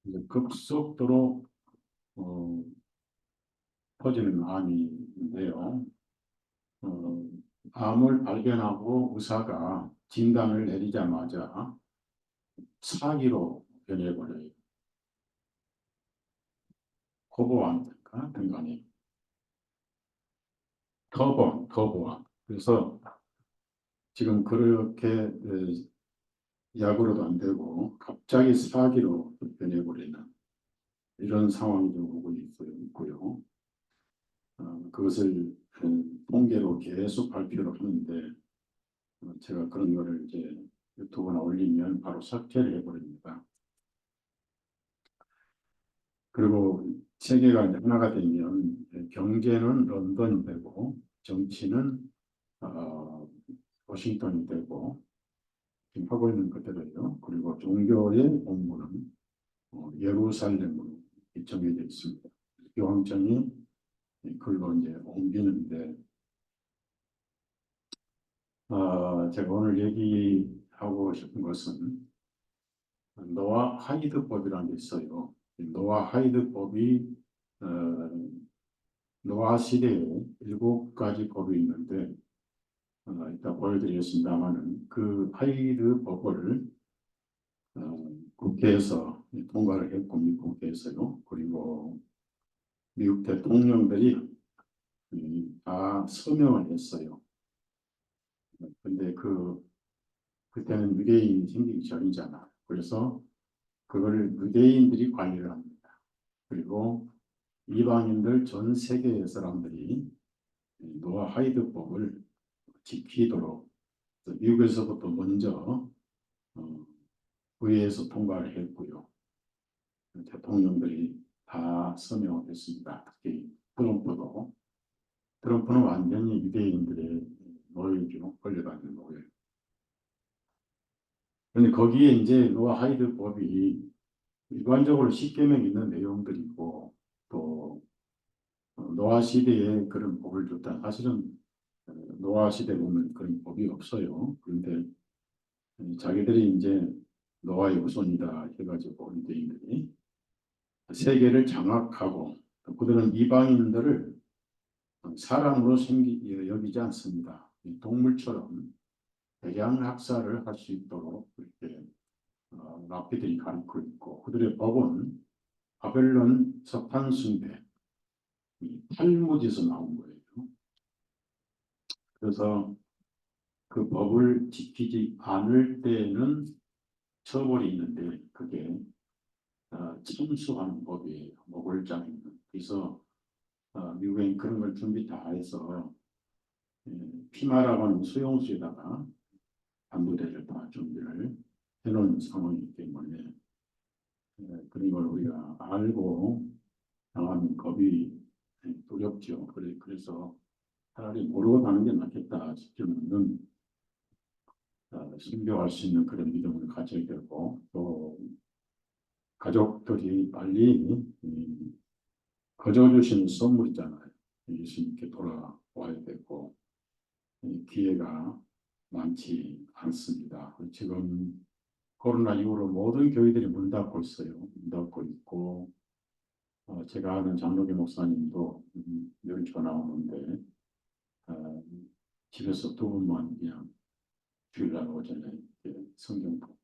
이제 급속도로 어, 퍼지는 암인데요. 어, 암을 발견하고 의사가 진단을 내리자마자 사기로 변해버려요. 거부암 같은 거니. 거부암. 그래서 지금 그렇게 약으로도 안 되고 갑자기 사기로 변해버리는 이런 상황이 좀 오고 있고요. 그것을 통계로 계속 발표를 하는데 제가 그런 거를 이제 유튜브나 올리면 바로 삭제를 해버립니다. 그리고 세계가 이제 하나가 되면 경제는 런던이 되고 정치는 어, 워싱턴이 되고 지금 하고 있는 그대로요. 그리고 종교의 본부는 예루살렘으로 정해져 있습니다. 교황청이 글로 이제 옮기는데 제가 오늘 얘기하고 싶은 것은 노아 하이드법이라는 게 있어요. 노아 하이드법이 어, 노아 시대에 7가지 법이 있는데 이따 보여드리겠습니다만은 그 하이드법을 국회에서 통과를 했고 미국 국회에서요. 그리고 미국 대통령들이 다 서명을 했어요. 근데 그때는 유대인이 생기기 전이잖아. 그래서 그걸 유대인들이 관리를 합니다. 그리고 이방인들 전 세계의 사람들이 노아 하이드법을 지키도록 미국에서부터 먼저 의회에서 통과를 했고요. 대통령들이 다 서명을 했습니다. 특히 트럼프는 완전히 유대인들의 노예죠. 걸려다니는 노예. 그런데 거기에 이제 노아 하이드법이 일반적으로 십계명에 있는 내용들이고 또 노아 시대에 그런 법을 줬다. 사실은 노아 시대 보면 그런 법이 없어요. 그런데 자기들이 이제 노아의 후손이다 해가지고 유대인들이 세계를 장악하고 그들은 이방인들을 사람으로 여기지 않습니다. 동물처럼 대량 학살을 할 수 있도록 그렇게 랍비들이 가르치고 있고 그들의 법은 바벨론 석탄숭배 탈무드에서 나온 거예요. 그래서 그 법을 지키지 않을 때는 처벌이 있는데 그게 침수하는 법이에요. 목을장 있는. 그래서 미국엔 그런 걸 준비 다 해서 피마라고 하는 수용수에다가 반부대를 다 준비를 해놓은 상황이기 때문에 그런 걸 우리가 알고 당하는 법이 두렵죠. 그래서 차라리 모르고 가는 게 낫겠다 싶으면은 순교할 수 있는 그런 믿음을 가져야 되고 또 가족들이 빨리 거저 주시는 선물이잖아요. 예수님께 돌아와야 되고 기회가 많지 않습니다. 지금 코로나 이후로 모든 교회들이 문 닫고 있어요. 문 닫고 있고 제가 아는 장로교 목사님도 늘 전화 오는데 어, 집에서 두 분만 그냥 주일날 오전에 성경 보고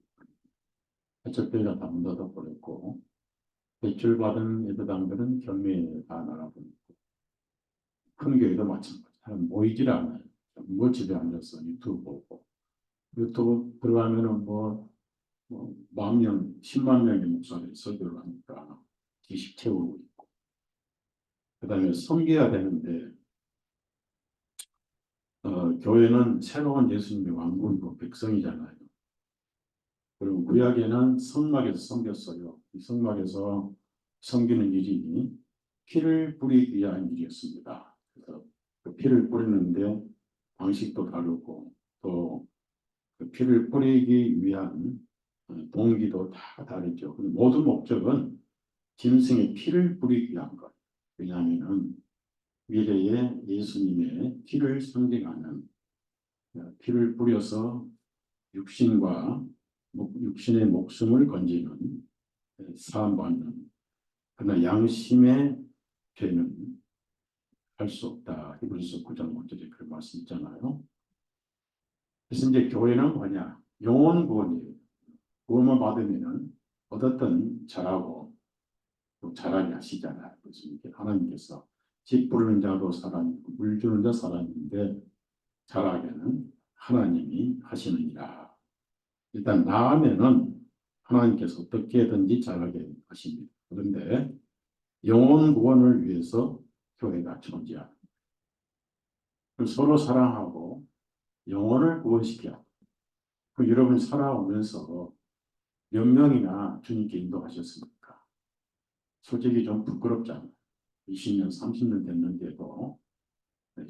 개척교회가 다 문 닫아버렸고 대출받은 예배당들은 경매에 다 나가버렸고 큰 교회도 마찬가지. 사람 모이질 않아요. 뭐 집에 앉아서 유튜브 보고 유튜브 들어가면은 뭐 10,000명, 100,000명의 목사들이 설교를 하니까 기식 채우고 있고 그다음에 섬겨야 되는데 교회는 새로운 예수님의 왕국이고 백성이잖아요. 그리고 구약에는 성막에서 섬겼어요. 이 성막에서 섬기는 일이 피를 뿌리기 위한 일이었습니다. 그래서 그 피를 뿌리는데 방식도 다르고 또그 피를 뿌리기 위한 동기도 다 다르죠. 모든 목적은 짐승의 피를 뿌리기 위한 것. 왜냐하면 미래의 예수님의 피를 상징하는 피를 뿌려서 육신의 목숨을 건지는 사함받는, 그러나 양심의 죄는 할 수 없다. 히브리서 9장 5절에 그런 말씀 있잖아요. 그래서 이제 교회는 뭐냐? 영혼 구원이에요. 구원을 받으면은 어떻든 잘하고 또 잘하게 하시잖아요. 그래서 이렇게 하나님께서 집 부르는 자도 사람이고 물 주는 자 사람인데 잘하게는 하나님이 하시느니라. 일단 나으면은 하나님께서 어떻게든지 잘하게 하십니다. 그런데 영혼 구원을 위해서 교회가 존재합니다. 서로 사랑하고 영혼을 구원시켜. 여러분 살아오면서 몇 명이나 주님께 인도하셨습니까? 솔직히 좀 부끄럽잖아요. 20년, 30년 됐는데도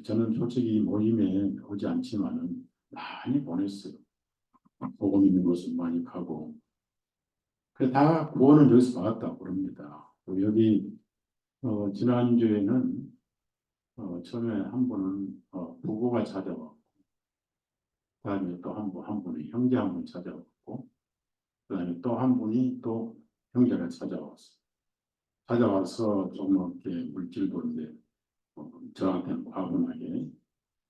저는 솔직히 모임에 오지 않지만은 많이 보냈어요. 복음 있는 곳을 많이 가고. 다 구원을 여기서 받았다고 그럽니다. 여기 지난주에는 처음에 한 분은 부부가 찾아왔고, 그다음에 또 한 분이 형제 한 분 찾아왔고, 그다음에 또 한 분이 또 형제가 찾아왔어요. 찾아와서 좀 이렇게 물질도 이제 저한테는 과분하게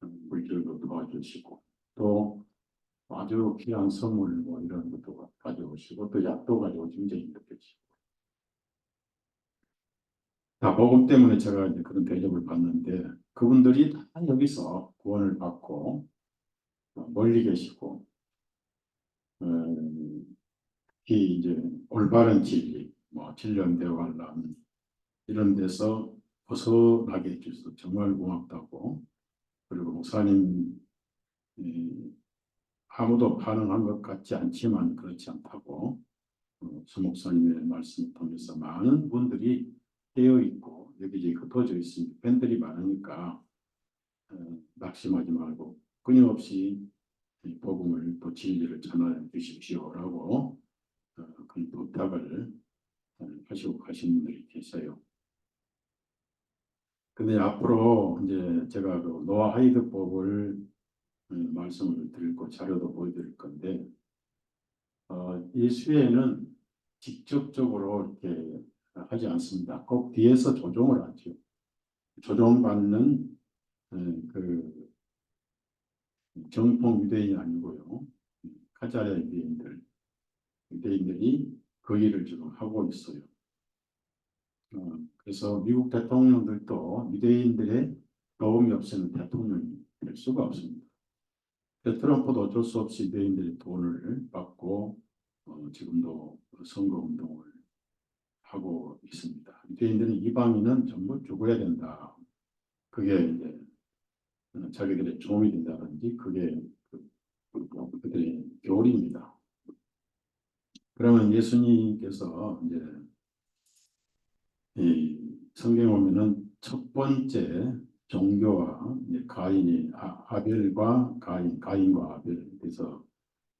물질도 도와주시고, 또 아주 귀한 선물 뭐 이런 것도 가져오시고, 또 약도 가져오시고 굉장히 느껴지고. 다 복음 때문에 제가 이제 그런 대접을 받는데, 그분들이 다 여기서 구원을 받고 멀리 계시고, 특히 이제 올바른 진리, 뭐 진리대화 관람 이런 데서 벗어나게 해주셔서 정말 고맙다고. 그리고 목사님 아무도 반응한 것 같지 않지만 그렇지 않다고, 수 목사님의 말씀을 통해서 많은 분들이 깨어 있고 여기저기 흩어져 있습니다. 팬들이 많으니까 낙심하지 말고 끊임없이 복음을 또 진리를 전하여 주십시오라고 그 부탁을 하시고 가신 분들이 계세요. 근데 앞으로 이제 제가 그 노아 하이드법을 말씀을 드리고 자료도 보여드릴 건데, 예수회는 직접적으로 이렇게 하지 않습니다. 꼭 뒤에서 조종을 하죠. 조종받는 그 정통 유대인이 아니고요. 카자랴 유대인들이 그 일을 지금 하고 있어요. 그래서 미국 대통령들도 유대인들의 도움이 없이는 대통령이 될 수가 없습니다. 트럼프도 어쩔 수 없이 유대인들의 돈을 받고 지금도 선거운동을 하고 있습니다. 유대인들은 이방인은 전부 죽어야 된다. 그게 이제 자기들의 종이 된다든지 그게 그들의 교리입니다. 그러면 예수님께서 이제 이 성경에 보면은 첫 번째 종교와 가인이 아벨과 가인과 아벨, 그래서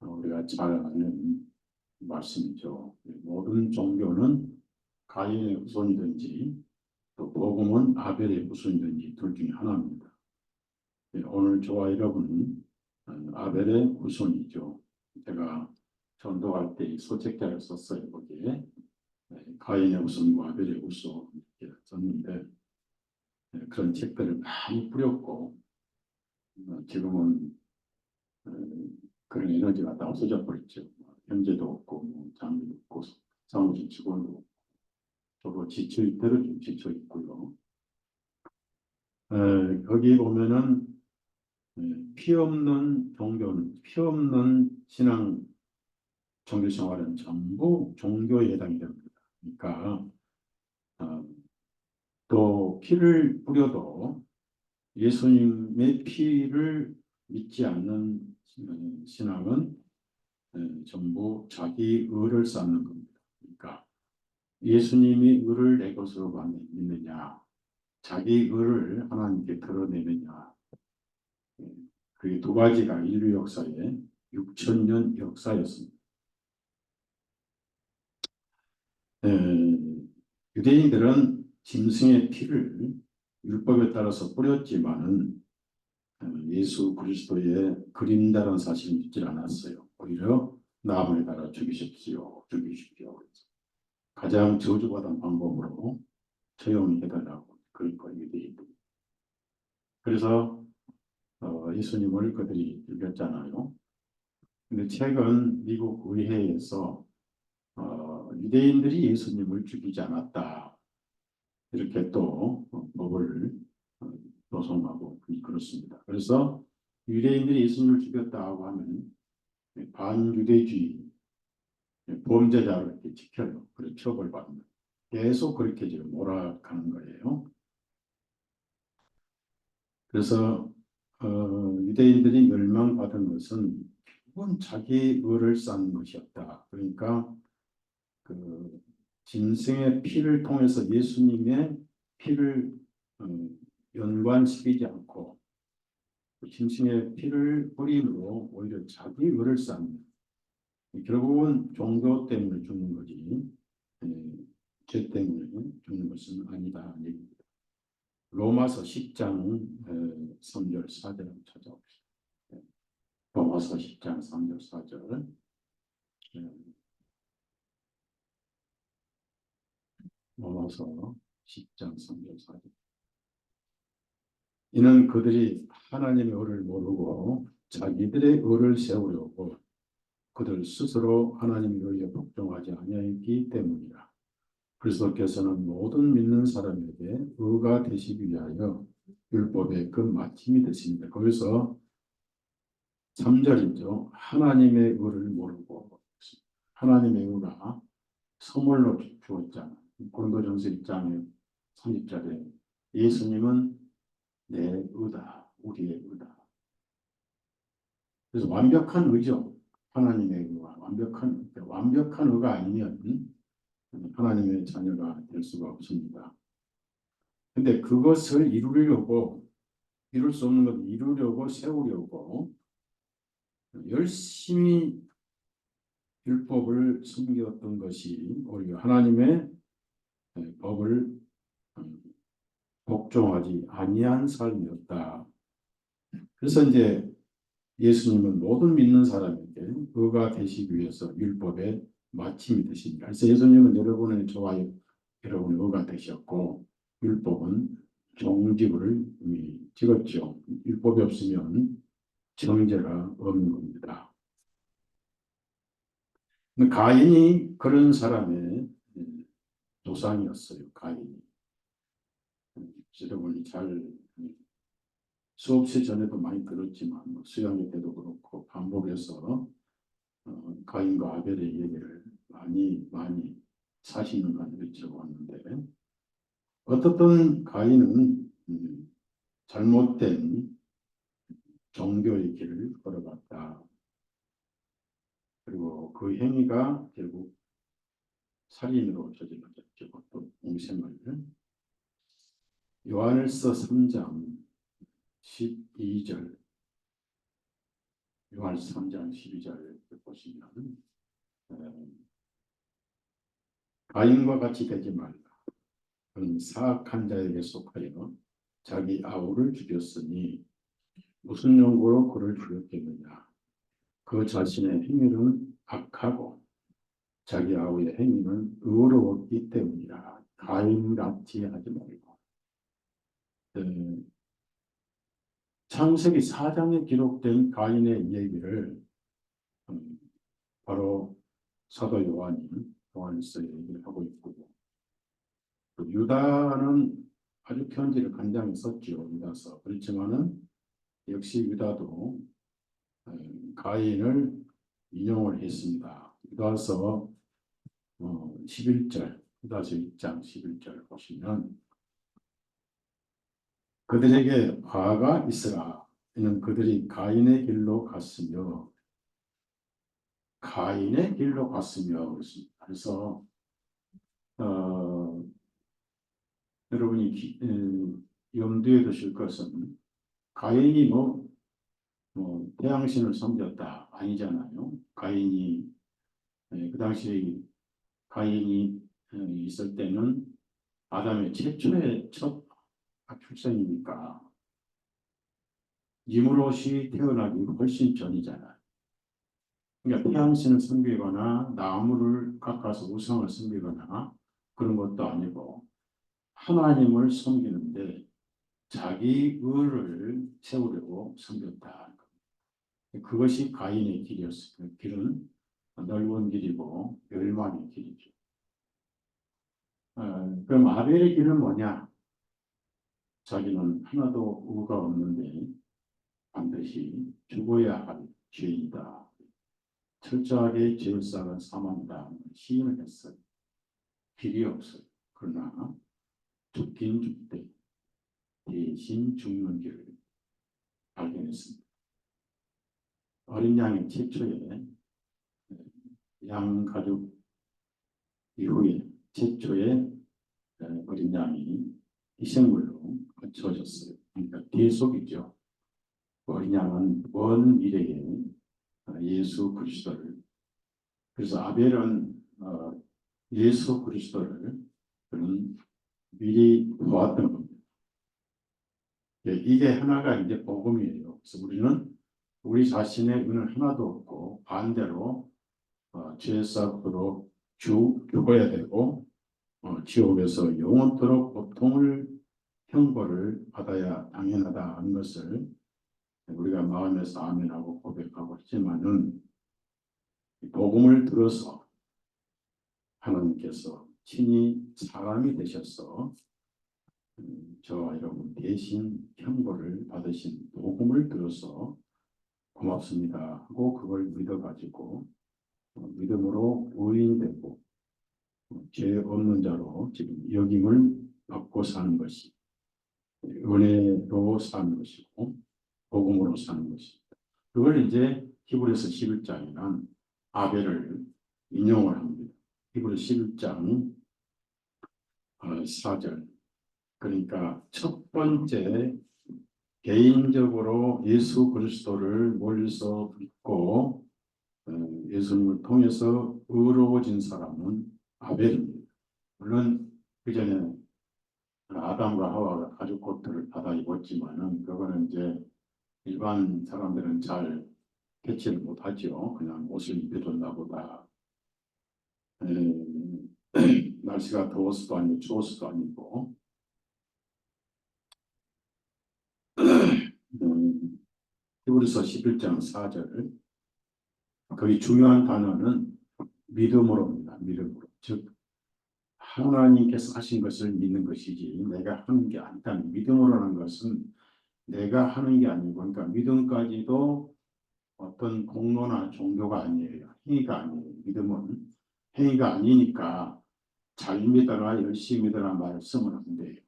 우리가 잘 아는 말씀이죠. 모든 종교는 가인의 후손이든지 또 복음은 아벨의 후손이든지 둘 중에 하나입니다. 오늘 저와 여러분은 아벨의 후손이죠. 제가 전도할 때 소책자를 썼어요. 거기에 가인의 후손과 아벨의 후손 이렇게 썼는데, 그런 책들을 많이 뿌렸고 지금은 그런 에너지가 다 없어져 버렸죠. 현재도 없고 장비도 없고 사무실 직원도 없고 저도 지쳐 있대로 좀 지쳐 있고요. 거기 보면은 피 없는 종교는, 피 없는 신앙 종교 생활은 전부 종교에 해당이 됩니다. 그러니까 또 피를 뿌려도 예수님의 피를 믿지 않는 신앙은 전부 자기 의를 쌓는 겁니다. 그러니까 예수님이 의를 내 것으로 믿느냐, 자기 의를 하나님께 드러내느냐, 그게 두 가지가 인류 역사의 6,000년 역사였습니다. 유대인들은 짐승의 피를 율법에 따라서 뿌렸지만은 예수 그리스도의 그림자라는 사실을 믿지 않았어요. 오히려 나무에 달아 죽이십시오. 가장 저주받은 방법으로 처형해달라고 그럴 거예요. 유대인들. 그래서 예수님을 그들이 죽였잖아요. 근데 최근 미국 의회에서 유대인들이 예수님을 죽이지 않았다. 이렇게 또 법을 노송하고 그렇습니다. 그래서 유대인들이 예수님을 죽였다고 하면 반유대주의 범죄자로 이렇게 지켜요. 그리고 처벌받는. 계속 그렇게 지금 몰아가는 거예요. 그래서 유대인들이 멸망받은 것은 기본 자기 의를 쌓는 것이었다. 그러니까 그 짐승의 피를 통해서 예수님의 피를 연관시키지 않고 그 짐승의 피를 뿌림으로 오히려 자기 의를 쌓는, 결국은 종교 때문에 죽는 거지 죄 때문에 죽는 것은 아니다. 로마서 10장 3절 4절 찾아봅시다. 로마서 10장 3절 4절. 로마서 10장 3절 4절. 이는 그들이 하나님의 의를 모르고 자기들의 의를 세우려고 그들 스스로 하나님의 의에 복종하지 아니하였기 때문이라. 그리스도께서는 모든 믿는 사람에게 의가 되시기 위하여 율법의 그 마침이 되십니다. 거기서 3절이죠. 하나님의 의를 모르고, 하나님의 의가 선물로 주었잖아. 고린도전서 1장의 30절에 예수님은 내 의다, 우리의 의다. 그래서 완벽한 의죠. 하나님의 의가 완벽한 의가 아니면 하나님의 자녀가 될 수가 없습니다. 근데 그것을 이룰 수 없는 것을 이루려고 세우려고 열심히 율법을 숨겼던 것이 오히려 하나님의 법을 복종하지 아니한 삶이었다. 그래서 이제 예수님은 모든 믿는 사람에게 의가 되시기 위해서 율법의 마침이 되십니다. 그래서 예수님은 저와 여러분의 의가 되셨고 율법은 종지부를 찍었죠. 율법이 없으면 정죄가 없는 겁니다. 가인이 그런 사람의 조상이었어요. 가인이. 여러분이 잘 수업 전에도 많이 들었지만 수양회 때도 그렇고 반복해서 가인과 아벨의 얘기를 많이 사시는 분들이 들어왔는데 어떻든 가인은 잘못된 종교의 길을 걸어갔다. 그리고 그 행위가 결국 살인으로 저질러졌죠. 또 공생을. 요한일서 3장 12절 요한일서 3장 12절 보시면 가인과 같이 되지 말라. 그는 사악한 자에게 속하여 자기 아우를 죽였으니 무슨 용고로 그를 죽였겠느냐. 그 자신의 행위는 악하고 자기 아우의 행위는 의로웠기 때문이라. 가인같이 하지 말고. 창세기 4장에 기록된 가인의 얘기를 바로 사도 요한일서에 얘기를 하고 있고, 유다는 아주 편지를 간장히 썼죠. 유다서. 그렇지만은 역시 유다도 가인을 인용을 했습니다. 유다서 11절, 유다서 1장 11절 보시면 그들에게 화가 있으라. 이는 그들이 가인의 길로 갔으며 그래서 여러분이 염두에 두실 것은 가인이 태양신을 섬겼다 아니잖아요. 가인이 그 당시 가인이 있을 때는 아담의 최초의 첫 출생이니까 니무롯이 태어나기 훨씬 전이잖아요. 그러니까 태양신을 섬기거나 나무를 깎아서 우상을 섬기거나 그런 것도 아니고 하나님을 섬기는데 자기 의를 세우려고 섬겼다. 그것이 가인의 길이었어요. 그 길은 넓은 길이고 멸망의 길이죠. 그럼 아벨의 길은 뭐냐? 자기는 하나도 의가 없는데 반드시 죽어야 할 죄인이다. 철저하게 죄를 쌓은 사망이다. 시인을 했어요. 길이 없어요. 그러나 죽긴 죽되 대신 죽는 길을 발견했습니다. 어린 양의 최초의 양 가죽 이후에 최초의 어린 양이 희생물로 바쳐졌어요. 그러니까 대속이죠. 어린 양은 먼 미래에 예수 그리스도를, 그래서 아벨은 예수 그리스도를 그는 미리 보았던 겁니다. 이게 하나가 이제 복음이에요. 그래서 우리는 우리 자신의 의는 하나도 없고 반대로 죄사도록 죽어야 되고 지옥에서 영원토록 고통을 형벌을 받아야 당연하다 하는 것을 우리가 마음에서 아멘하고 고백하고 있지만은 복음을 들어서 하나님께서 친히 사람이 되셔서 저와 여러분 대신 형벌을 받으신 복음을 들어서 고맙습니다 하고 그걸 믿어가지고 믿음으로 의인되고 죄 없는 자로 지금 여김을 받고 사는 것이 은혜로 사는 것이고 복음으로 사는 것입니다. 그걸 이제 히브리서 11장이란 아벨을 인용을 합니다. 히브리 11장 4절. 그러니까 첫 번째 개인적으로 예수 그리스도를 멀리서 믿고 예수님을 통해서 의로워진 사람은 아벨입니다. 물론 그 전에 아담과 하와가 가죽 코트를 받아 입었지만은 그거는 이제 일반 사람들은 잘 캐치를 못하죠. 그냥 옷을 입혀줬나 보다. 날씨가 더워서도 아니고 추워서도 아니고 히브리서 11장 4절 거기 중요한 단어는 믿음으로입니다. 믿음으로. 즉 하나님께서 하신 것을 믿는 것이지 내가 하는 게 아니다. 믿음으로라는 것은 내가 하는 게 아니고 그러니까 믿음까지도 어떤 공로나 종교가 아니에요. 행위가 아니에요. 믿음은 행위가 아니니까 잘 믿어라 열심히 믿어라 말씀을 하는데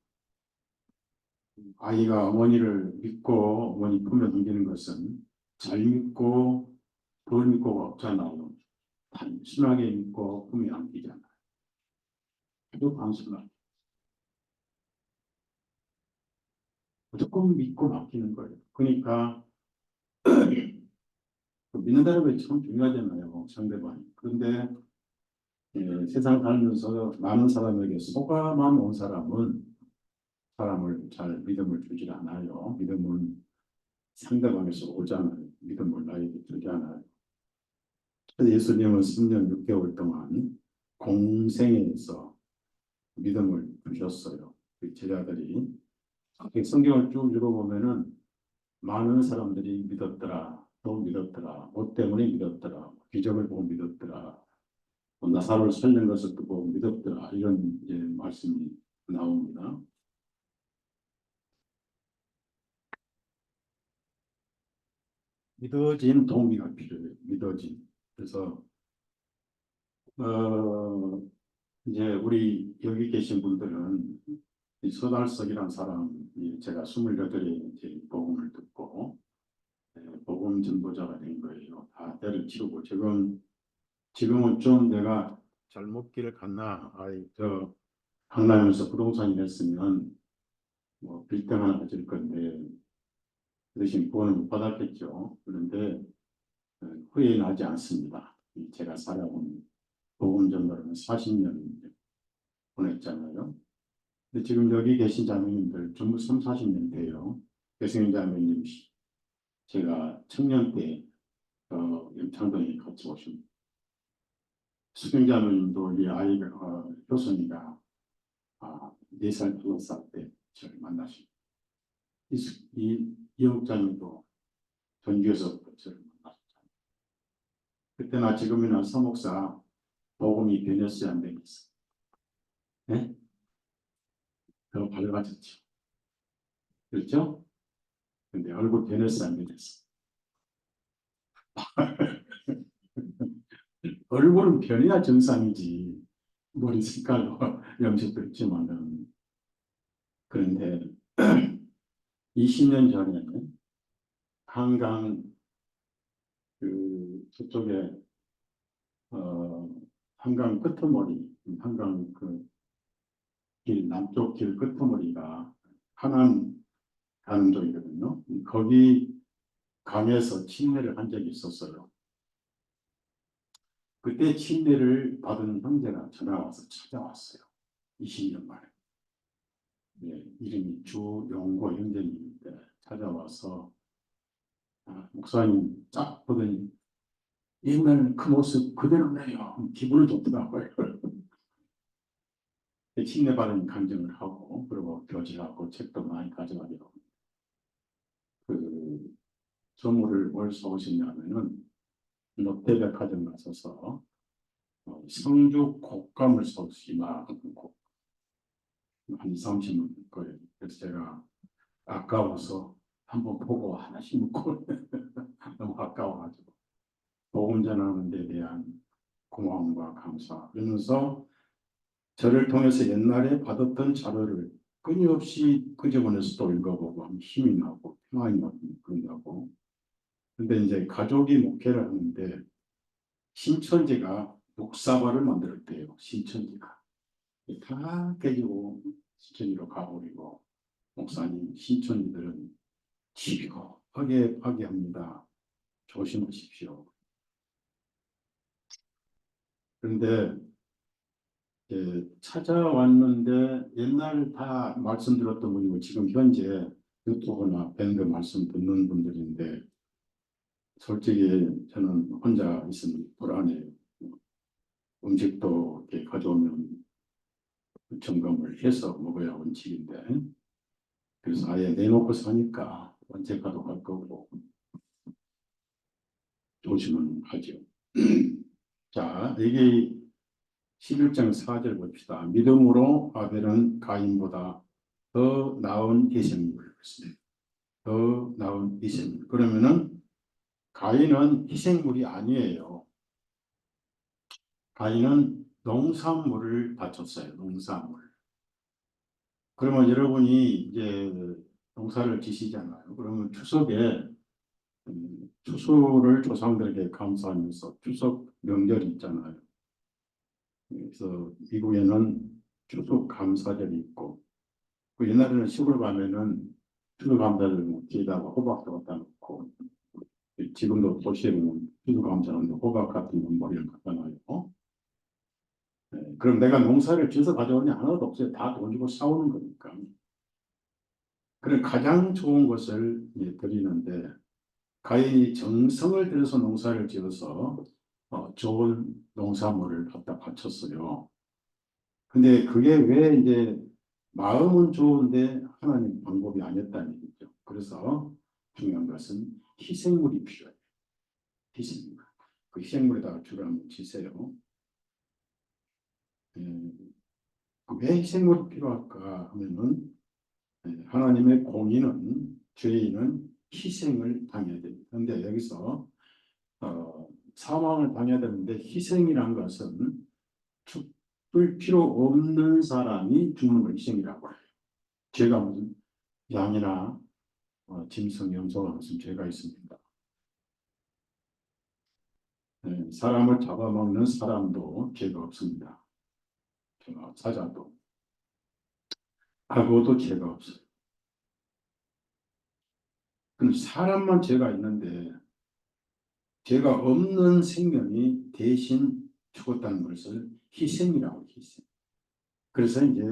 아이가 어머니를 믿고 어머니 품에 넘기는 것은 잘 믿고 덜 믿고가 없잖아요. 단순하게 믿고 품에 안기잖아요. 아주 단순하게. 무조건 믿고 맡기는 거예요. 그러니까 믿는다는 게 참 중요하잖아요. 상대방이. 그런데 세상 살면서 많은 사람에게 속아만 온 사람은 사람을 잘 믿음을 주질 않아요. 믿음은 상대방에서 오잖아요. 믿음을 나에게 주지 않아요. 그래서 예수님은 10년 6개월 동안 공생에서 믿음을 주셨어요. 그 제자들이 성경을 쭉 읽어보면은 많은 사람들이 믿었더라, 또 믿었더라, 뭐 때문에 믿었더라, 기적을 보고 믿었더라, 나사로를 살린 것을 보고 믿었더라 이런 이제 말씀이 나옵니다. 믿어진 동기가 필요해요. 믿어진. 그래서 이제 우리 여기 계신 분들은 이 서달석이라는 사람이 제가 28에 이제 복음을 듣고 복음 전도자가 된 거예요. 다 때려치우고 지금은 좀 내가 잘못 길을 갔나? 저 강남에서 부동산이 됐으면 뭐 빌딩 하나 가질 건데 그 대신 구원을 못 받았겠죠. 그런데 후회는 하지 않습니다. 제가 살아온 복음 전도는 40년 보냈잖아요. 근데 지금 여기 계신 자매님들 전부 3, 40년 돼요. 배승인 자매님 제가 청년 때 영창동에 같이 오신 수경자님도 이 아이가 효선이가 4살 5살 때 저를 만나신 이 이영자님도 전주에서 저를 만나셨잖아요. 그때나 지금이나 서목사 복음이 변했어야 안 되겠어. 네? 더 밝아졌죠. 그렇죠? 근데 얼굴 변했어야 안 되겠어. 얼굴은 변해야 정상이지. 머리 색깔도 염색도 있지만은. 그런데 20년 전에 한강 저쪽에 한강 끄트머리, 한강 길 남쪽 길 끄트머리가 하남 가는 쪽이거든요. 거기 강에서 침례를 한 적이 있었어요. 그때 침례를 받은 형제가 전화 와서 찾아왔어요. 20년 만에. 네, 이름이 주용고 형제님인데 찾아와서 목사님 쫙 보더니 옛날 그 모습 그대로네요. 기분을 좋더라고요. 침례받은 감정을 하고 그리고 교제하고 책도 많이 가져가기로 그 선물을 뭘 사오셨냐면은 롯데백화점 가셔서 성주 곶감을 사오시면 한 30만 원 거예요. 그래서 제가 아까워서 한번 보고 하나씩 먹고 너무 아까워가지고 복음 전하는 데 대한 고마움과 감사 그러면서 저를 통해서 옛날에 받았던 자료를 끊임없이 끄집어내서 또 읽어보고 하면 힘이 나고 평안이 나고 그런다고. 근데 이제 가족이 목회를 하는데 신천지가 녹사발을 만들었대요. 신천지가 다 깨지고 신천지로 가버리고 목사님 신천지들은 집요하게 파괴합니다. 조심하십시오. 그런데 찾아왔는데 옛날 다 말씀드렸던 분이고 지금 현재 유튜브나 밴드 말씀 듣는 분들인데 솔직히 저는 혼자 있으면 불안해요. 음식도 이렇게 가져오면 점검을 해서 먹어야 원칙인데 그래서 아예 내놓고 사니까 언제 가도 갈 거고 조심은 하죠. 자, 여기 11장 4절 봅시다. 믿음으로 아벨은 가인보다 더 나은 희생물을 했습니다. 더 나은 희생물. 그러면은 가인은 희생물이 아니에요. 가인은 농산물을 바쳤어요. 농산물. 그러면 여러분이 이제 농사를 지시잖아요. 그러면 추석에 추수를 조상들에게 감사하면서 추석 명절이 있잖아요. 그래서 미국에는 추석 감사절이 있고 그 옛날에는 시골 가면은 추석 감사절 뒤에다가 호박도 갖다 놓고 지금도 도시에 보면 추석 감사하는데 호박 같은 건 머리를 갖다 놔요. 네, 그럼 내가 농사를 지어서 가져오냐 하나도 없어요. 다 돈 주고 사오는 거니까. 그래 가장 좋은 것을 드리는데 가인이 정성을 들여서 농사를 지어서 좋은 농산물을 갖다 바쳤어요. 근데 그게 왜 이제 마음은 좋은데 하나님 방법이 아니었다는 얘기죠. 그래서 중요한 것은 희생물이 필요해요. 희생물. 그 희생물에다가 줄을 한번 치세요. 왜 희생물이 필요할까 하면은 하나님의 공의는 죄인은 희생을 당해야 됩니다. 그런데 여기서 사망을 당해야 되는데 희생이란 것은 죽을 필요 없는 사람이 죽는 걸 희생이라고 해요. 죄가 무슨 양이나 짐승, 염소가 무슨 죄가 있습니다. 사람을 잡아먹는 사람도 죄가 없습니다. 사자도 악어도 죄가 없어요. 그럼 사람만 죄가 있는데 죄가 없는 생명이 대신 죽었다는 것을 희생이라고 희생. 그래서 이제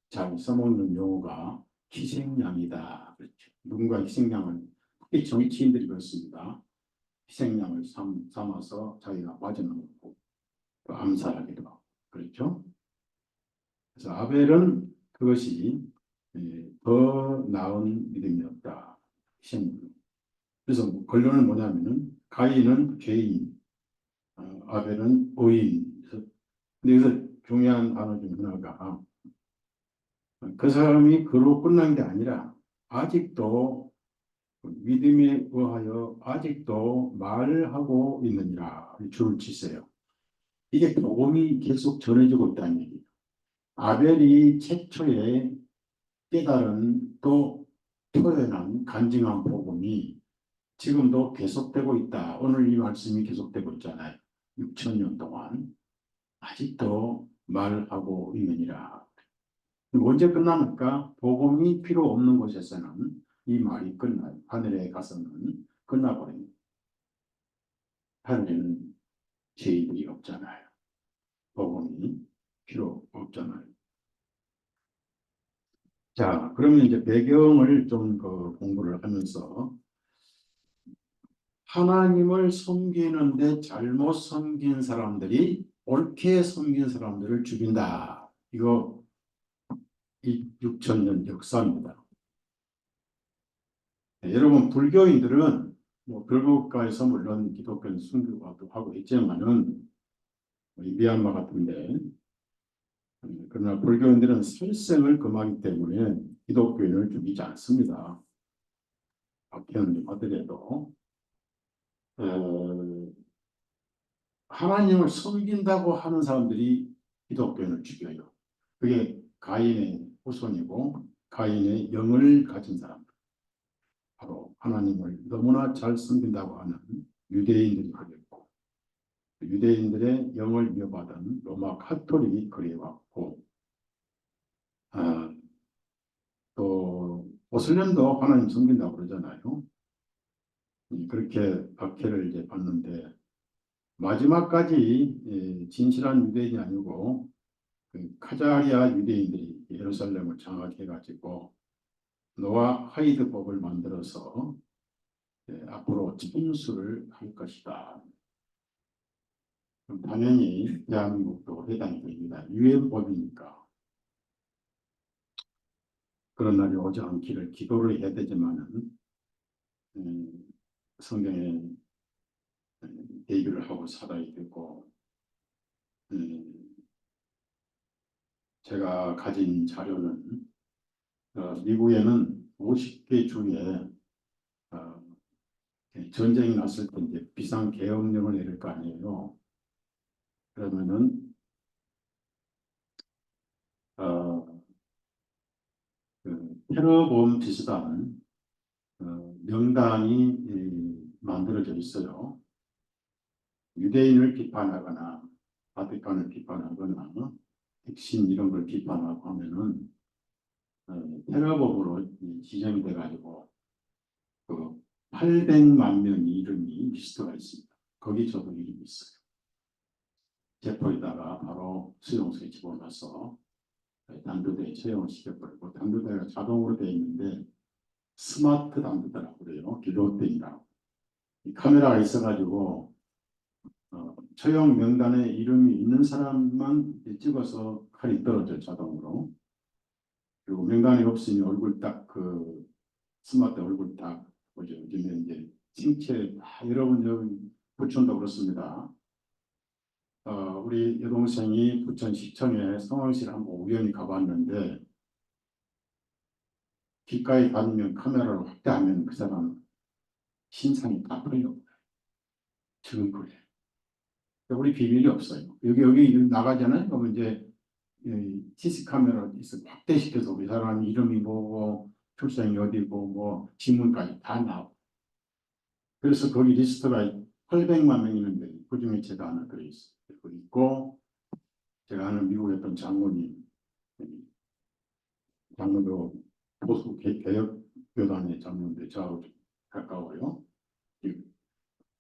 잘 써먹는 용어가 희생양이다. 그렇죠. 누군가 희생양을 특히 정치인들이 그렇습니다. 희생양을 삼아서 자기가 빠져나오고 또 암살하기도 하고 그렇죠. 그래서 아벨은 그것이 더 나은 믿음이었다. 희생. 그래서 결론은 뭐냐면은 가인은 죄인, 아벨은 의인. 근데 여기서 중요한 단어 중 하나가 그 사람이 그로 끝난 게 아니라 아직도 믿음에 의하여 아직도 말하고 있느니라 줄을 치세요. 이게 복음이 계속 전해지고 있다는 얘기예요. 아벨이 최초에 깨달은 또 표현한 간증한 복음이 지금도 계속되고 있다. 오늘 이 말씀이 계속되고 있잖아요. 6,000년 동안 아직도 말하고 있느니라. 언제 끝납니까? 복음이 필요 없는 곳에서는 이 말이 끝나요. 하늘에 가서는 끝나버립니다. 하늘에는 죄인이 없잖아요. 복음이 필요 없잖아요. 자, 그러면 이제 배경을 좀 공부를 하면서 하나님을 섬기는데 잘못 섬긴 사람들이 옳게 섬긴 사람들을 죽인다. 이거 이 6,000년 역사입니다. 네, 여러분 불교인들은 뭐 불교가에서 물론 기독교는 순교도 하고 있지만은 미얀마 같은데 그러나 불교인들은 살생을 금하기 때문에 기독교인을 죽이지 않습니다. 박해는 하더라도 하나님을 섬긴다고 하는 사람들이 기독교인을 죽여요. 그게 가인의 후손이고 가인의 영을 가진 사람들. 바로 하나님을 너무나 잘 섬긴다고 하는 유대인들이 그랬고 유대인들의 영을 이어받은 로마 카톨릭이 그래왔고 또 모슬렘도 하나님 섬긴다고 그러잖아요. 그렇게 박해를 이제 받는데 마지막까지 진실한 유대인이 아니고 그 카자리아 유대인들이 예루살렘을 장악해가지고 노아 하이드법을 만들어서 앞으로 침수를 할 것이다. 그럼 당연히 대한민국도 해당이 됩니다. 유엔법이니까. 그런 날이 오지 않기를 기도를 해야 되지만은 성경에 대비를 하고 살아야 되고 제가 가진 자료는 미국에는 50개 주에 전쟁이 났을 때 이제 비상계엄령을 내릴 거 아니에요. 그러면은 그 테러범 비슷한 명단이 만들어져 있어요. 유대인을 비판하거나 바티칸을 비판하거나 핵심 이런 걸 비판하고 하면은 테러범으로 지정이 돼가지고 그 800만 명의 이름이 리스트가 있습니다. 거기 저도 이름이 있어요. 제포에다가 바로 수용소에 집어넣어서 단두대에 처형을 시켜버리고 단두대가 자동으로 되어 있는데 스마트 단두대라고 그래요. 기로대이라고. 카메라가 있어가지고 처형 명단에 이름이 있는 사람만 찍어서 칼이 떨어져요. 자동으로. 그리고 명단이 없으니 얼굴 딱 그 스마트 얼굴 딱 보죠. 요즘에 이제 생체 여러분 여기 부천도 그렇습니다. 우리 여동생이 부천 시청에 성황실 한번 우연히 가봤는데 길가에 다니면 카메라로 확대하면 그 사람 신상이 다 풀려. 지금 그래. 우리 비밀이 없어요. 여기 나가잖아요. 그러면 이제 CC 카메라 있어 확대시켜서 그 사람 이름이 뭐고 출생이 어디고 뭐 지문까지 다 나오고. 그래서 거기 리스트가 800만 명 있는데 그중에 제가 하나 들어있어요. 있고 제가 아는 미국에 있던 장군이 장로교 보수 개혁 교단의 장로인데 저하고 가까워요.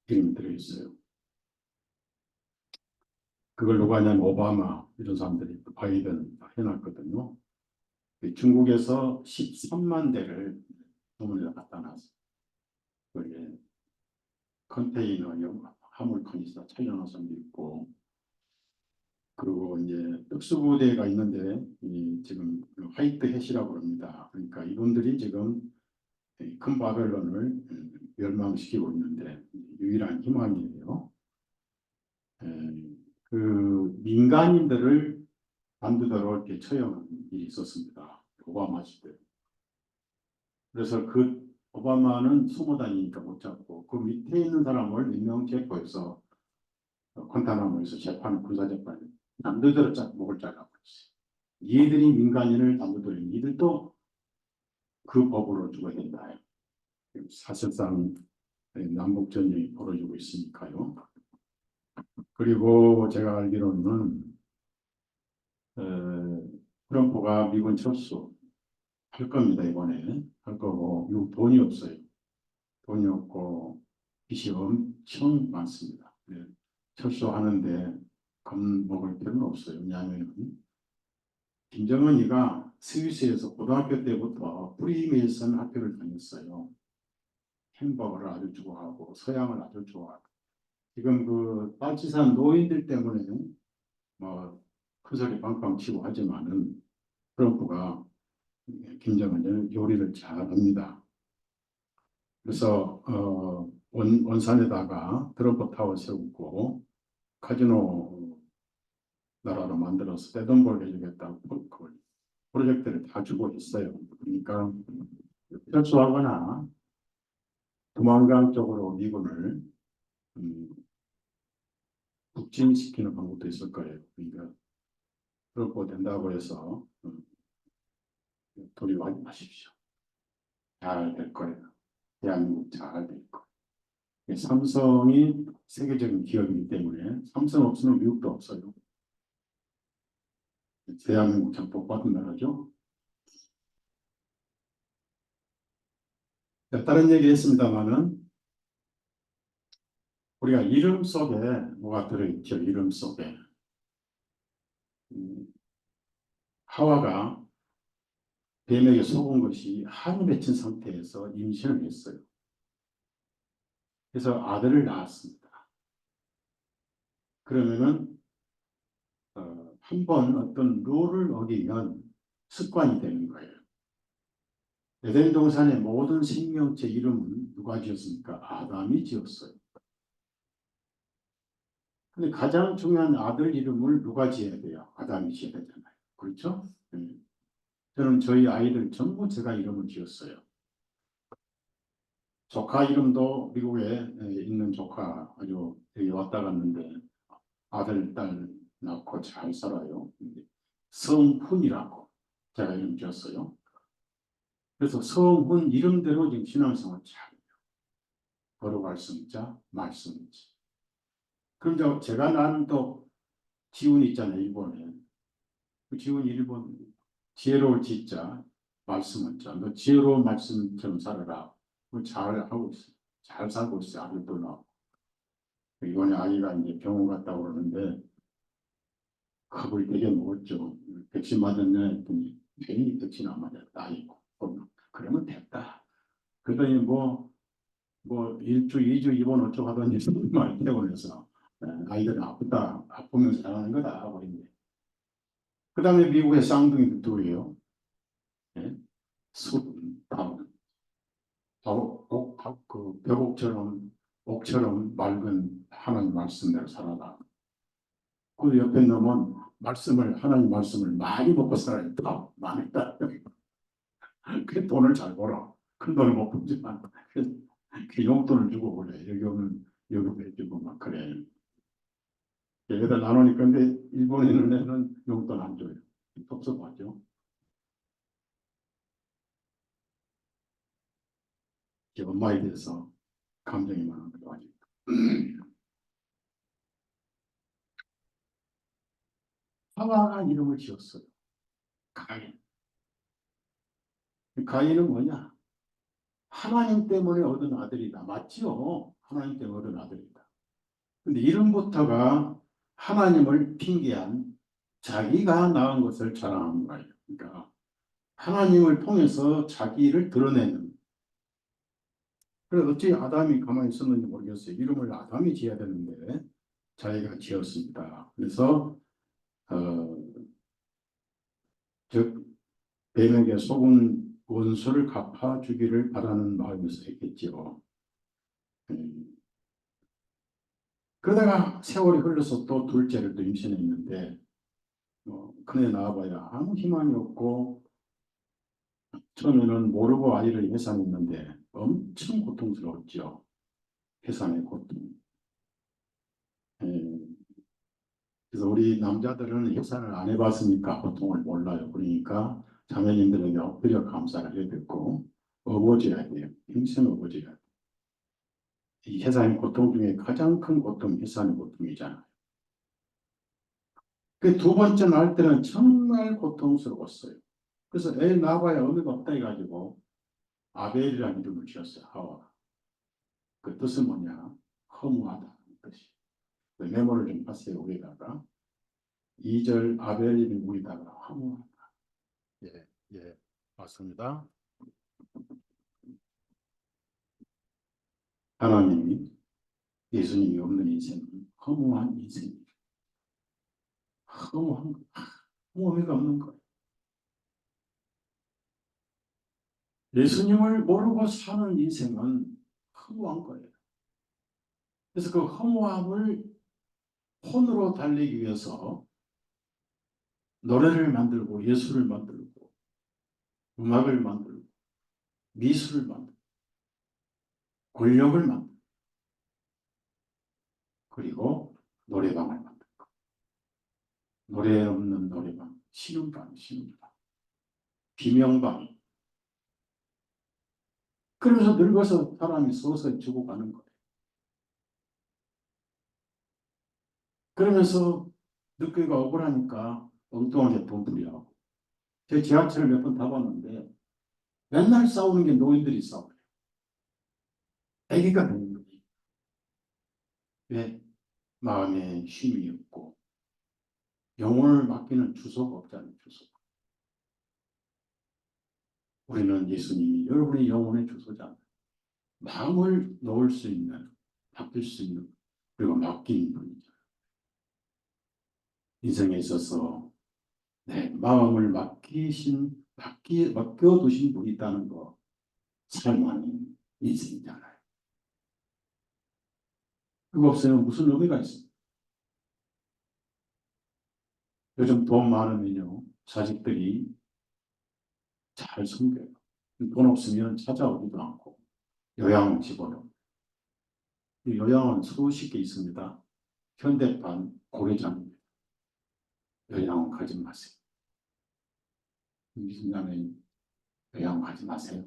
이름이 들어있어요. 그걸 누가 하냐면 오바마 이런 사람들이 바이든 해놨거든요. 중국에서 13만 대를 주문을 갖다 놨어요. 그게 컨테이너, 화물 컨테이너 촬영한 사람도 있고, 그리고 이제 특수부대가 있는데 지금 화이트 햇이라고 합니다. 그러니까 이분들이 지금 큰 바벨론을 멸망시키고 있는데 유일한 희망이에요. 그 민간인들을 반드대로 이렇게 처형한 일이 있었습니다. 오바마 시대. 그래서 그 오바마는 숨어 다니니까 못 잡고 그 밑에 있는 사람을 몇 명 체포해서 관타나모에서 재판, 군사재판을 남들대로 목을 잘라고 있어요. 얘들이 민간인을 남들대로 이들도 그 법으로 죽어야 된다. 사실상 남북전쟁이 벌어지고 있으니까요. 그리고 제가 알기로는 트럼프가 미군 철수 할 겁니다. 이번에 할 거고 미국 돈이 없어요. 돈이 없고 빚이 엄청 많습니다. 철수하는데 겁먹을 필요는 없어요. 왜냐하면 김정은이가 스위스에서 고등학교 때부터 프리메이슨 학교를 다녔어요. 햄버거를 아주 좋아하고 서양을 아주 좋아하고 지금 그 빨치산 노인들 때문에 뭐 큰소리 빵빵 치고 하지만은 트럼프가 김정은은 요리를 잘합니다. 그래서 원산에다가 트럼프 타워 세우고 카지노 나라로 만들어서 떼돈벌 해주겠다고 그 프로젝트를 다 주고 있어요. 그러니까 철수하거나 두만강 쪽으로 미군을 북진시키는 방법도 있을 거예요. 그러니까 트럼프 된다고 해서 돌입하지 마십시오. 잘 될 거예요. 대한민국 잘 될 거예요. 삼성이 세계적인 기업이기 때문에 삼성 없으면 미국도 없어요. 대한민국 참 복받은 나라죠. 다른 얘기 했습니다만은 우리가 이름 속에 뭐가 들어있죠. 이름 속에 하와가 뱀에게 속은 것이 한이 맺힌 상태에서 임신을 했어요. 그래서 아들을 낳았습니다. 그러면은 한번 어떤 룰을 어기면 습관이 되는 거예요. 에덴 동산의 모든 생명체 이름은 누가 지었습니까? 아담이 지었어요. 근데 가장 중요한 아들 이름을 누가 지어야 돼요? 아담이 지어야 되잖아요. 그렇죠? 저는 저희 아이들 전부 제가 이름을 지었어요. 조카 이름도 미국에 있는 조카 아주 여기 왔다 갔는데 아들, 딸 낳고 잘 살아요. 성훈이라고 제가 이름 지었어요. 그래서 성훈 이름대로 지금 신앙생활 잘 해요. 거룩할 성자, 말씀자. 그럼 제가 낳은 또 지훈 있잖아요. 일본에. 그 지훈 일본 지혜로울 지자, 말씀은 자. 너 지혜로운 말씀처럼 살아라. 잘 하고 있어요. 잘 살고 있어요. 아들도 낳고. 이번에 아이가 이제 병원 갔다고 그러는데 겁을 되게 먹었죠. 백신 맞았냐 했더니 괜히 백신 안 맞았다. 아이고. 그러면 됐다. 그러더니 일주, 2주 입원 어쩌고 하더니 정말 퇴원해서 아이들은 아프다. 아프면서 잘하는 거다. 하고 있는데. 그 다음에 미국의 쌍둥이들 둘이에요. 예? 수분, 다운. 그 옥처럼 맑은 하나님 말씀대로 살아라. 그 옆에 놈은 하나님 말씀을 많이 먹고 살아야 다 망했다. 그 돈을 잘 벌어. 큰 돈을 못 벌지만 그 용돈을 주고 그래. 여기 오면 여기 해주고 막 그래. 여기다 나누니까 근데 일본에 있는 애는 용돈 안 줘요. 섭섭하죠. 엄마에 대해서 감정이 많은 것도 아니고. 하와가 이름을 지었어요. 가인. 가인은 뭐냐? 하나님 때문에 얻은 아들이다. 맞지요? 하나님 때문에 얻은 아들이다. 근데 이름부터가 하나님을 핑계한 자기가 낳은 것을 자랑하는 거예요. 그러니까 하나님을 통해서 자기를 드러내는 그래 어찌 아담이 가만히 있었는지 모르겠어요. 이름을 아담이 지어야 되는데 자기가 지었습니다. 그래서 즉 뱀에게 속은 원수를 갚아주기를 바라는 마음에서 했겠지요. 음, 그러다가 세월이 흘러서 또 둘째를 또 임신했는데 큰애 낳아봐야 아무 희망이 없고 처음에는 모르고 아이를 해산했는데 엄청 고통스러웠죠. 해산의 고통. 에, 그래서 우리 남자들은 해산을 안 해봤으니까 고통을 몰라요. 그러니까 자매님들에게 엎드려 감사를 해야 되고 업어줘야 돼요. 평생 업어줘야 돼요. 이 해산의 고통 중에 가장 큰 고통이 해산의 고통이잖아요. 그 두 번째 낳을 때는 정말 고통스러웠어요. 그래서 애 낳아봐야 의미가 없다 해가지고 아벨이라는 이름을 지었어요. 하와. 그 뜻은 뭐냐? 허무하다. 뜻이. 그 메모를 좀 하세요. 위에다가. 2절 아벨이 위에다가 허무하다. 예, 예, 맞습니다. 하나님이 예수님이 없는 인생은 허무한 인생이에요. 허무한 거. 아무 의미가 없는 거예요. 예수님을 모르고 사는 인생은 허무한 거예요. 그래서 그 허무함을 폰으로 달래기 위해서 노래를 만들고 예술을 만들고 음악을 만들고 미술을 만들고 권력을 만들고 그리고 노래방을 만들고 노래 없는 노래방, 신음방, 비명방. 그러면서 늙어서 사람이 서서히 죽어가는 거예요. 그러면서 늙기가 억울하니까 엉뚱하게 돈 들여하고 제 지하철을 몇 번 타봤는데 맨날 싸우는 게 노인들이 싸워요. 애기가 되는 거지. 왜? 마음에 쉼이 없고 영혼을 맡기는 주소가 없잖아요. 주소. 우리는 예수님이 여러분의 영혼의 주소잖아요. 마음을 놓을 수 있는, 바뀔 수 있는, 그리고 맡기는 분이죠. 인생에 있어서 내 마음을 맡겨두신 분이 있다는 거, 삶 아닌 인생이잖아요. 그거 없으면 무슨 의미가 있습니까? 요즘 돈 많으면요, 자식들이 잘 섬겨요. 돈 없으면 찾아오지도 않고, 요양원 집어넣고. 요양원 수십 개 있습니다. 현대판 고래장입니다. 요양원 가지 마세요. 미순간에 요양원 가지 마세요.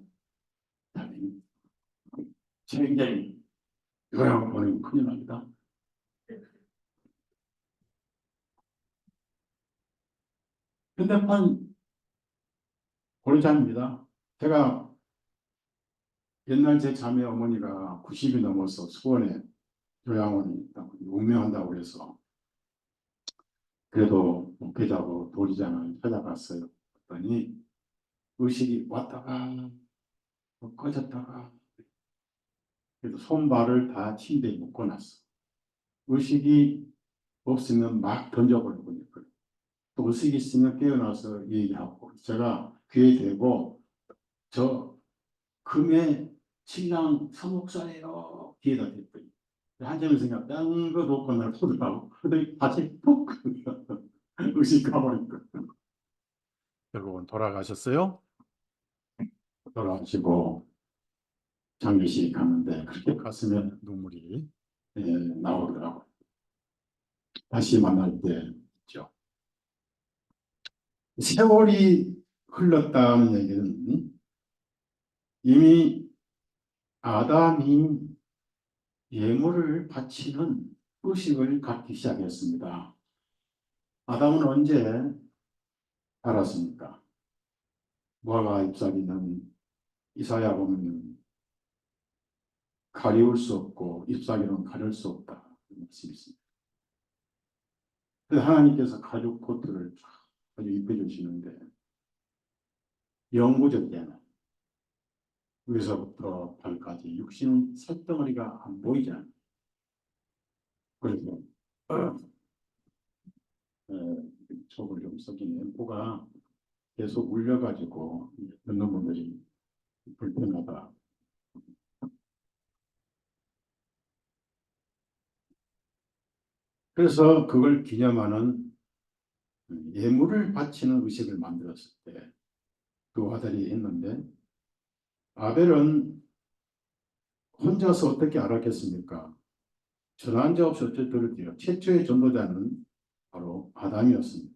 굉장히 요양원 보내면 큰일 납니다. 현대판 고래장입니다. 제가 옛날 제 자매 어머니가 90이 넘어서 수원에 요양원이 운명한다고 해서 그래도 목회자고 도리장을 찾아갔어요. 그랬더니 의식이 왔다가 꺼졌다가 그래도 손발을 다 침대에 묶어놨어. 의식이 없으면 막 던져버리고 또 의식이 있으면 깨어나서 얘기하고 제가 귀에 대고 저 금에 신랑 서목사예요 귀에다 댔더니 한참을 생각 딴거 놓고 날 보더라고. 그랬더니 다시 푹 의식 가버리니까 결국은 돌아가셨어요. 돌아가시고 장례식 갔는데 그렇게 가슴에 눈물이 나오더라고요. 다시 만날 때 있죠. 세월이 흘렀다는 얘기는 이미 아담이 예물을 바치는 의식을 갖기 시작했습니다. 아담은 언제 알았습니까? 무화과 잎사귀는 이사야 보면 가리울 수 없고 잎사귀는 가릴 수 없다. 말씀이 있습니다. 그래서 하나님께서 가죽 코트를 아주 입혀주시는데 영구적이잖아요. 위에서부터 발까지 육신 살덩어리가 안 보이잖아요. 그래서 촉을 좀 썩이네. 코가 계속 울려가지고 듣는 분들이 불편하다. 그래서 그걸 기념하는 예물을 바치는 의식을 만들었을 때 그 아들이 했는데, 아벨은 혼자서 어떻게 알았겠습니까? 전환자 없이 어째 들을게요. 최초의 전도자는 바로 아담이었습니다.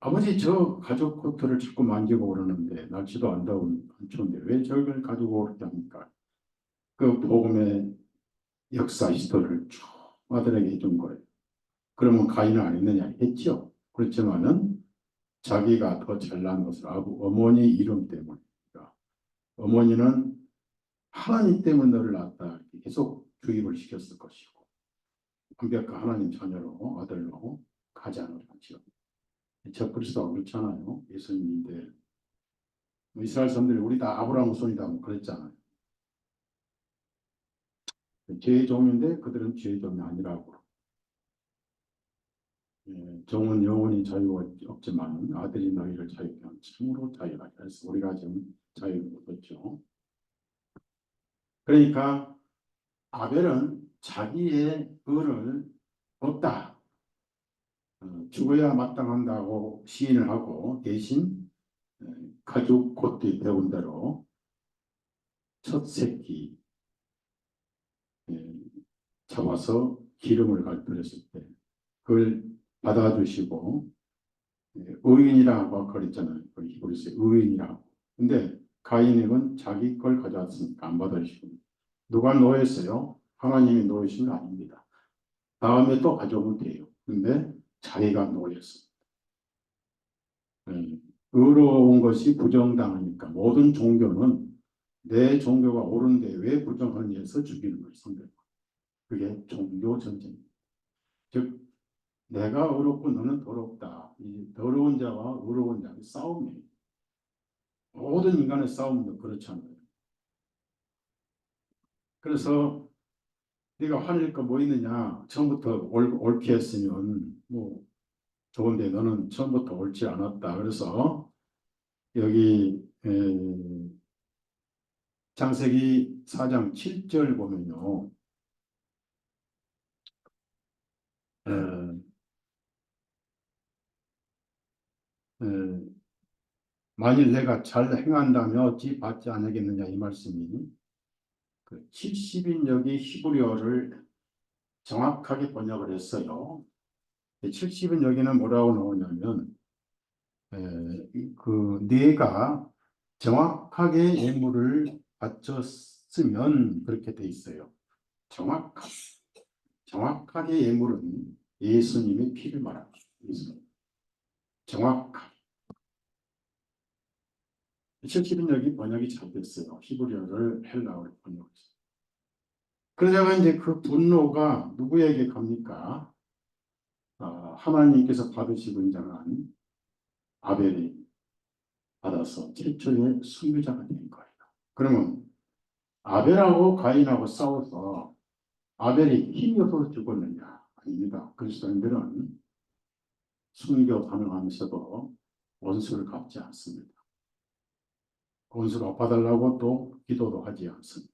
아버지, 저 가죽 코트를 자꾸 만지고 그러는데 날씨도 안 더운 안 추운데 왜 저걸 가지고 그렇게 합니까? 그 복음의 역사 히스토리를 쭉 아들에게 해준 거예요. 그러면 가인은 안 했느냐? 했죠. 그렇지만은 자기가 더 잘난 것을 어머니 이름 때문에, 그러니까 어머니는 하나님 때문에 너를 낳았다 이렇게 계속 주입을 시켰을 것이고, 완벽한 하나님 자녀로 아들로 가지 않았죠. 저 그리스도가 그렇잖아요. 예수님인데 이스라엘 사람들이 우리 다 아브라함 손이다 뭐 그랬잖아요. 죄의 종인데 그들은 죄의 종이 아니라고. 종은 영원히 자유가 없지만 아들이 너희를 자유케 하는 참으로 자유하게 해서 우리가 지금 자유를 얻었죠. 그러니까 아벨은 자기의 의를 없다, 죽어야 마땅한다고 시인을 하고 대신 가죽 콧대 배운 대로 첫 새끼 잡아서 기름을 갈뜨렸을 때 그걸 받아주시고 의인이라고 그랬잖아요. 히브리서에 의인이라고. 근데 가인에는 자기 걸 가져왔으니까 안 받아주시고, 누가 노했어요? 하나님이 노예신 거 아닙니다. 다음에 또 가져오면 돼요. 근데 자기가 노예였습니다. 의로운 것이 부정당하니까 모든 종교는 내 종교가 옳은데 왜 부정하느냐 해서 죽이는 걸 선택해요. 그게 종교 전쟁입니다. 즉 내가 의롭고 너는 더럽다. 이 더러운 자와 의로운 자의 싸움이에요. 모든 인간의 싸움도 그렇잖아요. 그래서 네가 화낼 거 뭐 있느냐? 처음부터 옳게 했으면 뭐 좋은데 너는 처음부터 옳지 않았다. 그래서 여기 창세기 4장 7절 보면요. 에, 에, 만일 내가 잘 행한다면 어찌 받지 않겠느냐 이 말씀이 그 70인역이 히브리어를 정확하게 번역을 했어요. 70은 여기는 뭐라고 나오냐면 네가 정확하게 예물을 바쳤으면 그렇게 돼 있어요. 정확하게 예물은 예수님의 피를 말합니다. 정확하게. 70은 여기 번역이 잘 됐어요. 히브리어를 헬라어로 번역했어요. 그러다가 이제 그 분노가 누구에게 갑니까? 하나님께서 받으시고 인정한 아벨이 받아서 최초의 순교자가 된 거예요. 그러면 아벨하고 가인하고 싸워서 아벨이 힘이 없어서 죽었느냐? 아닙니다. 그리스도인들은 순교 반응하면서도 원수를 갚지 않습니다. 원수가 갚아달라고 또 기도도 하지 않습니다.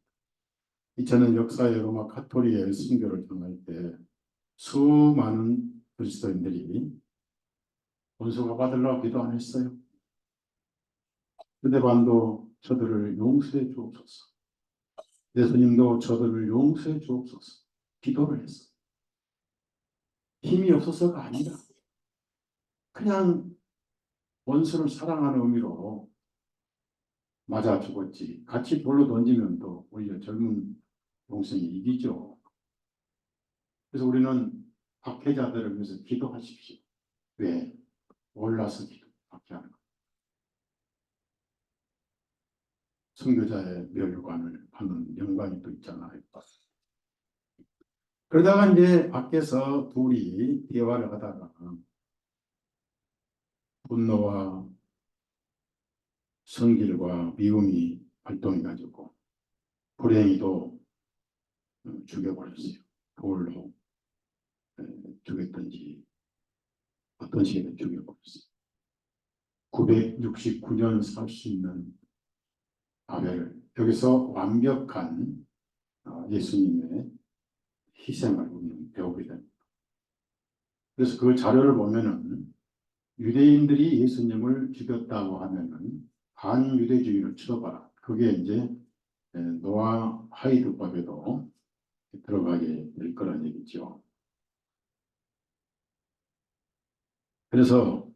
저는 역사의 로마 카톨릭의 순교를 전할 때 수많은 그리스도인들이 원수가 받으려고 기도 안 했어요. 그대반도 저들을 용서해 주옵소서. 예수님도 저들을 용서해 주옵소서. 기도를 했어요. 힘이 없어서가 아니라 그냥 원수를 사랑하는 의미로 맞아 죽었지. 같이 돌로 던지면 또 오히려 젊은 동생이 이기죠. 그래서 우리는 박해자들을 위해서 기도하십시오. 왜? 올라서 기도, 박해하는 것. 선교자의 멸관을 하는 영광이 또 있잖아요. 그러다가 이제 밖에서 둘이 대화를 하다가 분노와 성질과 미움이 발동해가지고 불행히도 죽여버렸어요. 돌로 죽였던지 어떤 식으로 죽여버렸어요. 969년 살 수 있는 아벨을 여기서 완벽한 예수님의 희생을 우리는 배우게 됩니다. 그래서 그 자료를 보면은 유대인들이 예수님을 죽였다고 하면은 반유대주의를 치러봐라. 그게 이제 노아 하이드법에도 들어가게 될 거란 얘기죠. 그래서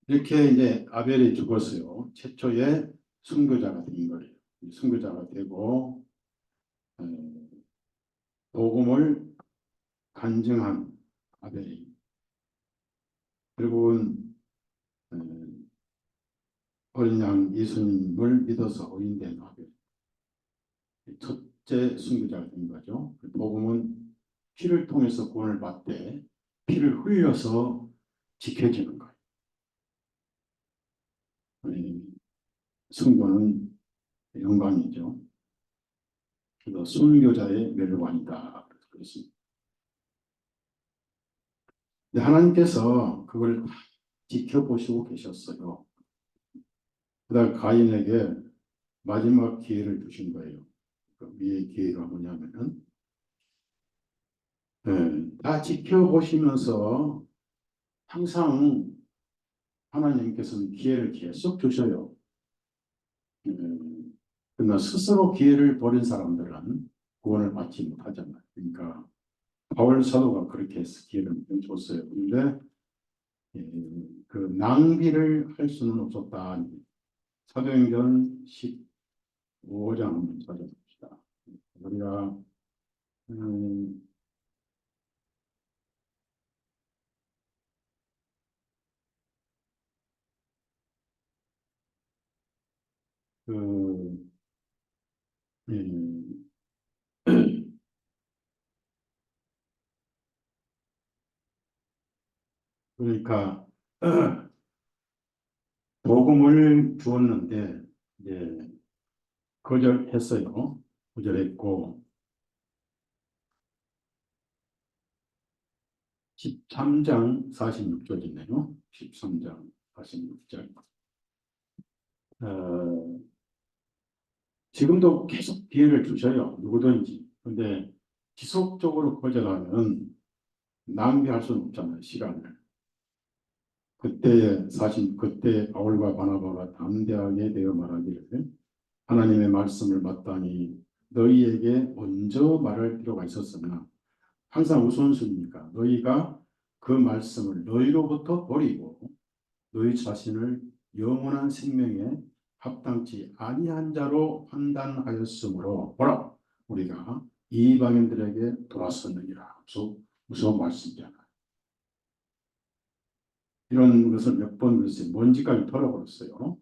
이렇게 이제 아벨이 죽었어요. 최초의 순교자가 된 거예요. 순교자가 되고 복음을 간증한 아벨이 결국은 어린 양 예수님을 믿어서 의인된 아벨 첫째 순교자가 된 거죠. 복음은 피를 통해서 구원을 받되 피를 흘려서 지켜지는 거예요. 순교는 영광이죠. 그래서 순교자의 멸관이다. 그렇습니다. 하나님께서 그걸 지켜보시고 계셨어요. 그다음 가인에게 마지막 기회를 주신 거예요. 그 위의 기회가 뭐냐면은 다 지켜보시면서 항상 하나님께서는 기회를 계속 주셔요. 그러나 스스로 기회를 버린 사람들은 구원을 받지 못하잖아요. 그러니까 바울 사도가 그렇게 해서 기회를 줬어요. 그런데 그 낭비를 할 수는 없었다. 사도행전 15장 한번 찾아봅시다. 우리가 그 음, 그러니까 복음을 주었는데 이제 거절했어요. 거절했고 13장 46절이네요. 13장 46절. 지금도 계속 기회를 주셔요. 누구든지. 근데 지속적으로 거절하면 낭비할 수는 없잖아요. 시간을. 그때 바울과 바나바가 담대하게 되어 말하기를 하나님의 말씀을 마땅히 너희에게 먼저 말할 필요가 있었으나 항상 우선순위니까 너희가 그 말씀을 너희로부터 버리고 너희 자신을 영원한 생명에 합당치 아니한 자로 판단하였으므로 보라 우리가 이방인들에게 돌아섰느니라. 무서운 말씀이잖아요. 이런 것을 몇 번 그랬어요. 먼지까지 털어버렸어요.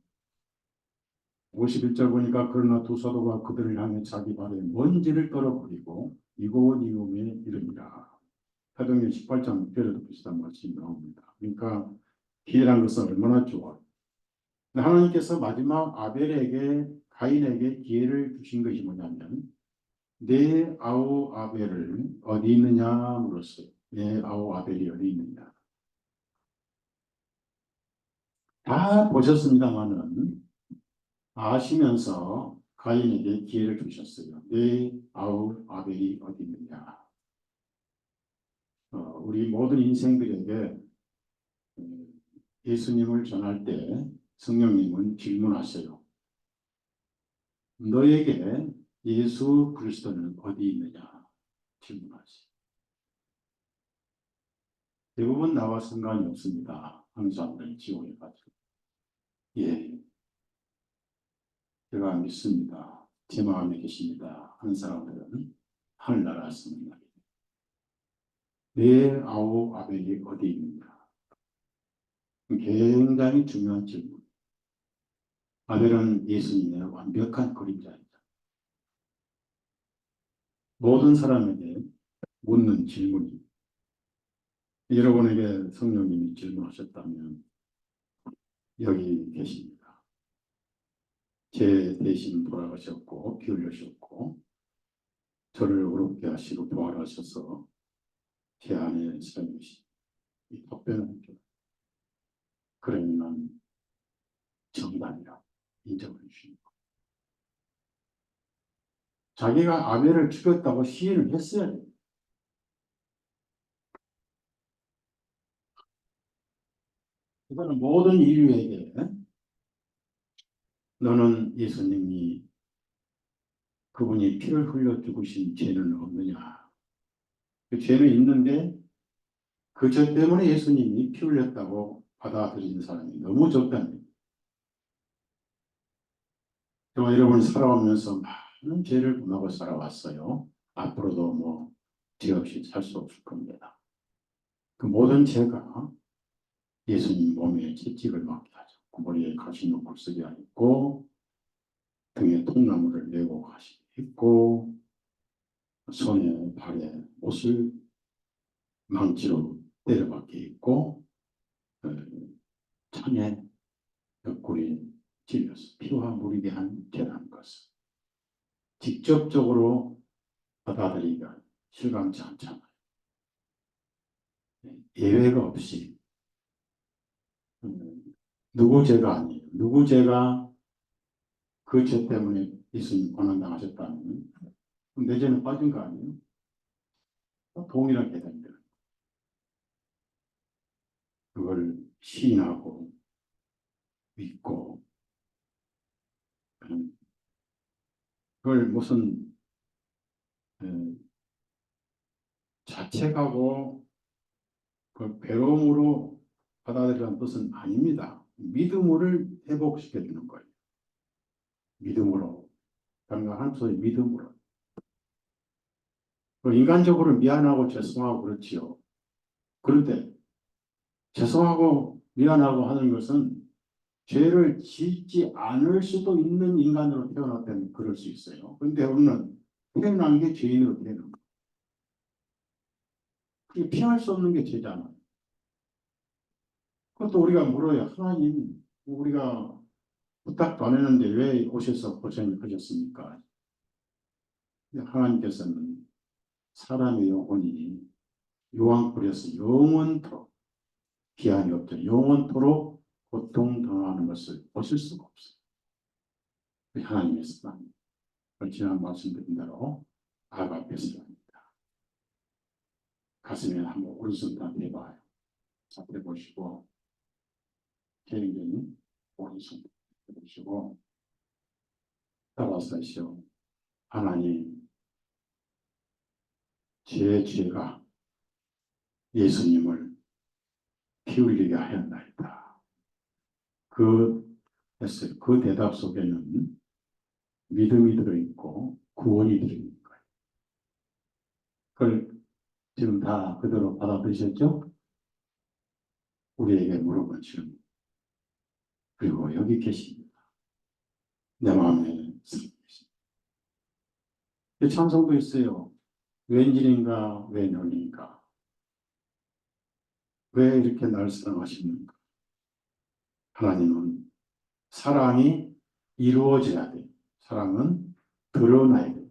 51절 보니까 그러나 두 사도가 그들을 향해 자기 발에 먼지를 떨어버리고 이곳 이음에 이릅니다. 사도행전 18장 6절에도 비슷한 말씀이 나옵니다. 그러니까 기회란 것은 얼마나 좋아요. 하나님께서 마지막 가인에게 기회를 주신 것이 뭐냐면 내 아우 아벨을 어디 있느냐 물었어요. 내 아우 아벨이 어디 있느냐. 다 보셨습니다마는 아시면서 가인에게 기회를 주셨어요. 내 아우 아벨이 어디 있느냐. 우리 모든 인생들에게 예수님을 전할 때 성령님은 질문하세요. 너에게 예수 그리스도는 어디 있느냐 질문하세요. 대부분 나와 상관이 없습니다. 항상 지옥에 가죠. 예, 제가 믿습니다. 제 마음에 계십니다. 하는 사람들은 하늘나라 습니다. 내 아우 아벨이 어디 있느냐. 굉장히 중요한 질문. 아벨은 예수님의 완벽한 그림자입니다. 모든 사람에게 묻는 질문이 여러분에게 성령님이 질문하셨다면 여기 계십니다. 제 대신 돌아가셨고 피 흘리셨고 저를 어렵게 하시고 부활하셔서 제 안에 살미시 이 답변을 그러면 난 정답이라 인정해 주신 거. 자기가 아벨을 죽였다고 시인을 했어야 돼. 이거는 모든 인류에게 너는 예수님이 그분이 피를 흘려 죽으신 죄는 없느냐. 그 죄는 있는데 그 죄 때문에 예수님이 피 흘렸다고 받아들이는 사람이 너무 적다는 저와 여러분 살아오면서 많은 죄를 범하고 살아왔어요. 앞으로도 뭐 죄 없이 살 수 없을 겁니다. 그 모든 죄가 예수님 몸에 채찍을 맞게 하죠. 머리에 가시는 굴쓰기가 있고 등에 통나무를 메고 가시게 있고 손에 발에 옷을 망치로 때려박게 있고 창에 옆구리 찔려서 피와 물이 대한 죄라는 것을 직접적으로 받아들이기가 실감치 않잖아요. 예외가 없이 누구 죄가 아니에요. 누구 죄가 그 죄 때문에 예수님 고난당하셨다면 내 죄는 빠진 거 아니에요? 동일하게 됩니다. 그걸 시인하고 믿고 그걸 무슨 자책하고 그 괴로움으로 받아들이라는 뜻은 아닙니다. 믿음을 회복시켜 주는 거예요. 믿음으로. 강한 소리 믿음으로. 인간적으로 미안하고 죄송하고 그렇지요. 그런데 죄송하고 미안하고 하는 것은 죄를 짓지 않을 수도 있는 인간으로 태어났다면 그럴 수 있어요. 그런데 우리는 태어난 게 죄인으로 태어난 거예요. 그게 피할 수 없는 게 죄잖아요. 그것도 우리가 물어요. 하나님, 우리가 부탁도 안 했는데 왜 오셔서 고생을 하셨습니까? 하나님께서는 사람의 영혼이 요한불에서 영원토록 기한이 없죠. 영원토록 고통당하는 것을 보실 수가 없어요. 하나님의 사랑. 지난 말씀드린 대로 아가 뱃사랑입니다. 가슴에 한번 오른손 다 대봐요. 자, 대보시고 개인적인 오른손 대보시고 따라서 하시오. 하나님, 제 죄가 예수님을 피 흘리게 하였나이다. 했어요. 그 대답 속에는 믿음이 들어있고 구원이 들어있는 거예요. 그걸 지금 다 그대로 받아들이셨죠? 우리에게 물어본 질문. 그리고 여기 계십니다. 내 마음에 살고 계십니다. 찬송도 있어요. 웬일인가 웬열인가 왜 이렇게 날 사랑하십니까? 하나님은 사랑이 이루어져야 돼. 사랑은 드러나야 돼.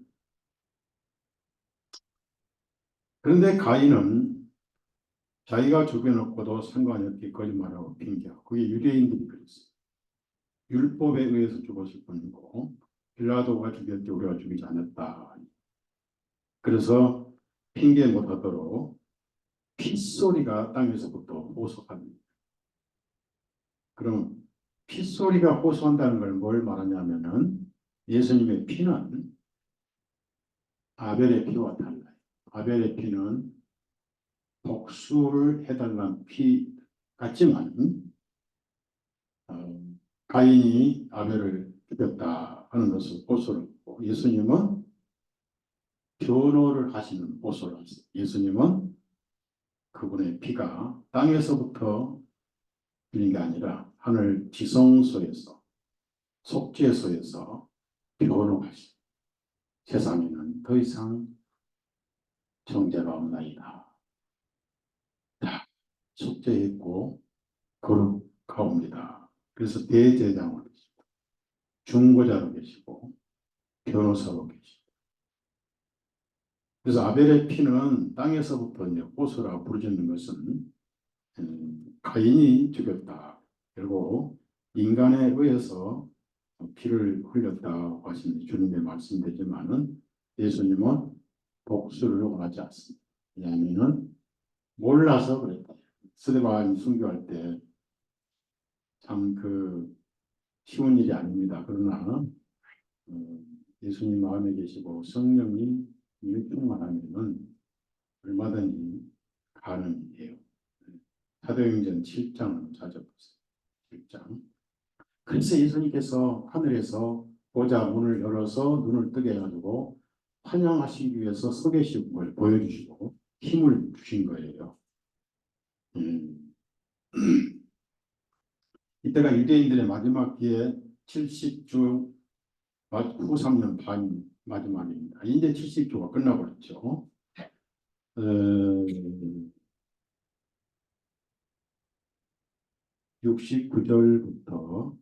그런데 가인은 자기가 죽여놓고도 상관이 없게 거짓말하고 핑계하고 그게 유대인들이 그랬어요. 율법에 의해서 죽었을 뿐이고 빌라도가 죽였지 우리가 죽이지 않았다. 그래서 핑계 못하도록 핏소리가 땅에서부터 호소합니다. 그럼 핏소리가 호소한다는 걸 뭘 말하냐면은 예수님의 피는 아벨의 피와 달라요. 아벨의 피는 복수를 해달라는 피 같지만 가인이 아벨을 죽였다 하는 것을 호소를 했고 예수님은 변호를 하시는 호소를 하셨어요. 예수님은 그분의 피가 땅에서부터 빌린 게 아니라 하늘 지성소에서 속죄소에서 변호하시 세상에는 더 이상 정죄가 없나이다. 다 속죄했고 거룩하옵니다. 그래서 대제장으로 중보자로 계시고 변호사로 계시고. 그래서 아벨의 피는 땅에서부터 이제 호소라 부르짖는 것은 가인이 죽였다. 그리고 인간에 의해서 피를 흘렸다고 하신 주님의 말씀되지만은 예수님은 복수를 원하지 않습니다. 왜냐하면은 몰라서 그랬다. 스데반 순교할 때 참 쉬운 일이 아닙니다. 그러나 예수님 마음에 계시고 성령이 충만하면은 얼마든지 가능해요. 사도행전 7장을 찾아보세요. 7장. 그래서 예수님께서 하늘에서 보좌 문을 열어서 눈을 뜨게 해가지고 환영하시기 위해서 서 계신 걸 보여주시고 힘을 주신 거예요. 이때가 유대인들의 마지막 기회 70주 후 3년 반 마지막입니다. 이제 70주가 끝나버렸죠. 69절부터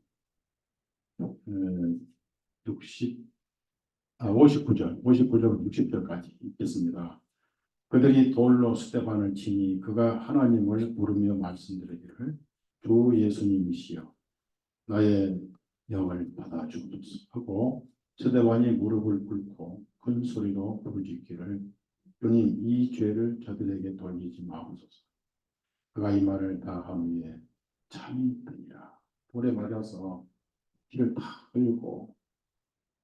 59절부터 60절까지 읽겠습니다. 그들이 돌로 스데반을 치니 그가 하나님을 부르며 말씀드리기를 주 예수님이시여 나의 영을 받아 주옵소서 하고 스데반이 무릎을 꿇고 큰 소리로 부르짖기를 주님 이 죄를 저들에게 돌리지 마옵소서. 그가 이 말을 다 한 후에 잠이 드니라. 돌에 맞아서 피를 다 흘리고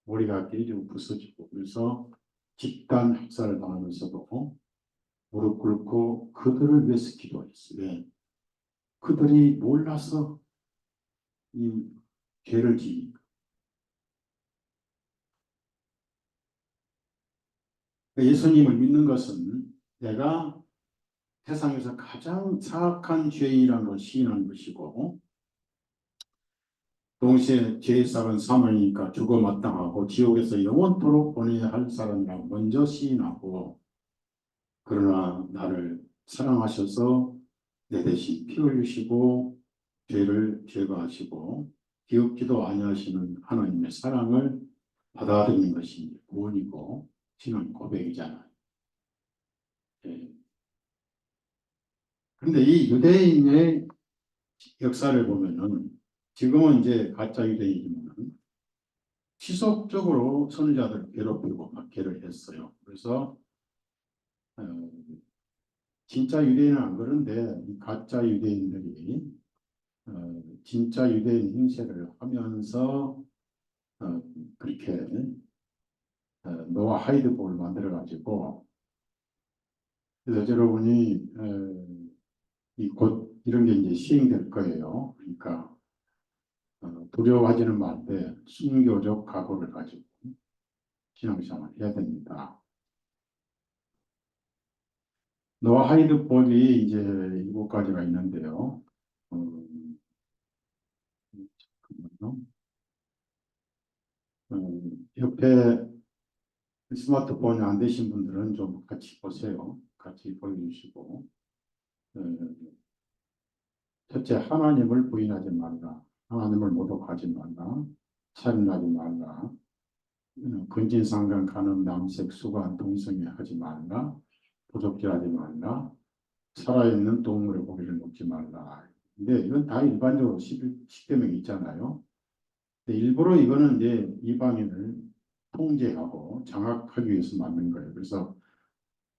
머리가 깨지고 부서지고 그래서 집단 학살을 당하면서도 무릎 꿇고 그들을 위해서 기도했어요. 그들이 몰라서 이 죄를 지니까. 예수님을 믿는 것은 내가 세상에서 가장 사악한 죄인이라는 걸 시인하는 것이고 동시에 죄의 싹은 사망이니까 죽어 마땅하고 지옥에서 영원토록 보내야 할 사람이라고 먼저 시인하고 그러나 나를 사랑하셔서 내 대신 피 흘리시고 죄를 제거하시고 기억지도 아니하시는 하나님의 사랑을 받아들이는 것이 구원이고 신앙 고백이잖아요. 예. 그런데 이 유대인의 역사를 보면은 지금은 이제 가짜 유대인이지만 지속적으로 선지자들을 괴롭히고 박해를 했어요. 그래서 어, 진짜 유대인은 안 그런데 이 가짜 유대인들이 진짜 유대인 행세를 하면서 그렇게 노아 하이드복을 만들어 가지고 그래서 여러분이 이 곧 이런 게 이제 시행될 거예요. 그러니까 두려워하지는 말되 순교적 각오를 가지고 신앙생활을 해야 됩니다. 노아 하이드복이 이제 7가지가 있는데요. 잠깐만요. 옆에 스마트폰이 안 되신 분들은 좀 같이 보세요. 같이 보여주시고. 첫째, 하나님을 부인하지 말라. 하나님을 모독하지 말라. 살인하지 말라. 근친상간, 간음, 남색, 수관, 동성애 하지 말라. 도적질하지 말라. 살아있는 동물의 고기를 먹지 말라. 근데 이건 다 일반적으로 10계명이 있잖아요. 근데 일부러 이거는 이제 이방인을 통제하고 장악하기 위해서 만든 거예요. 그래서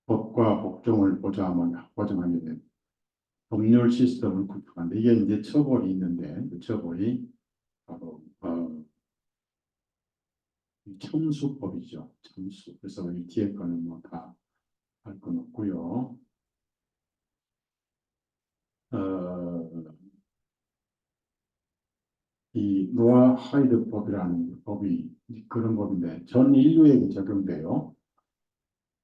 법과 복종을 보장하게 된 법률 시스템을 구축한데 이게 이제 처벌이 있는데 그 처벌이 바로 참수법이죠. 참수. 그래서 이 뒤에 거는 뭐 다 할 건 없고요. 이 노아 하이드법이라는 법이 그런 법인데 전 인류에게 적용돼요.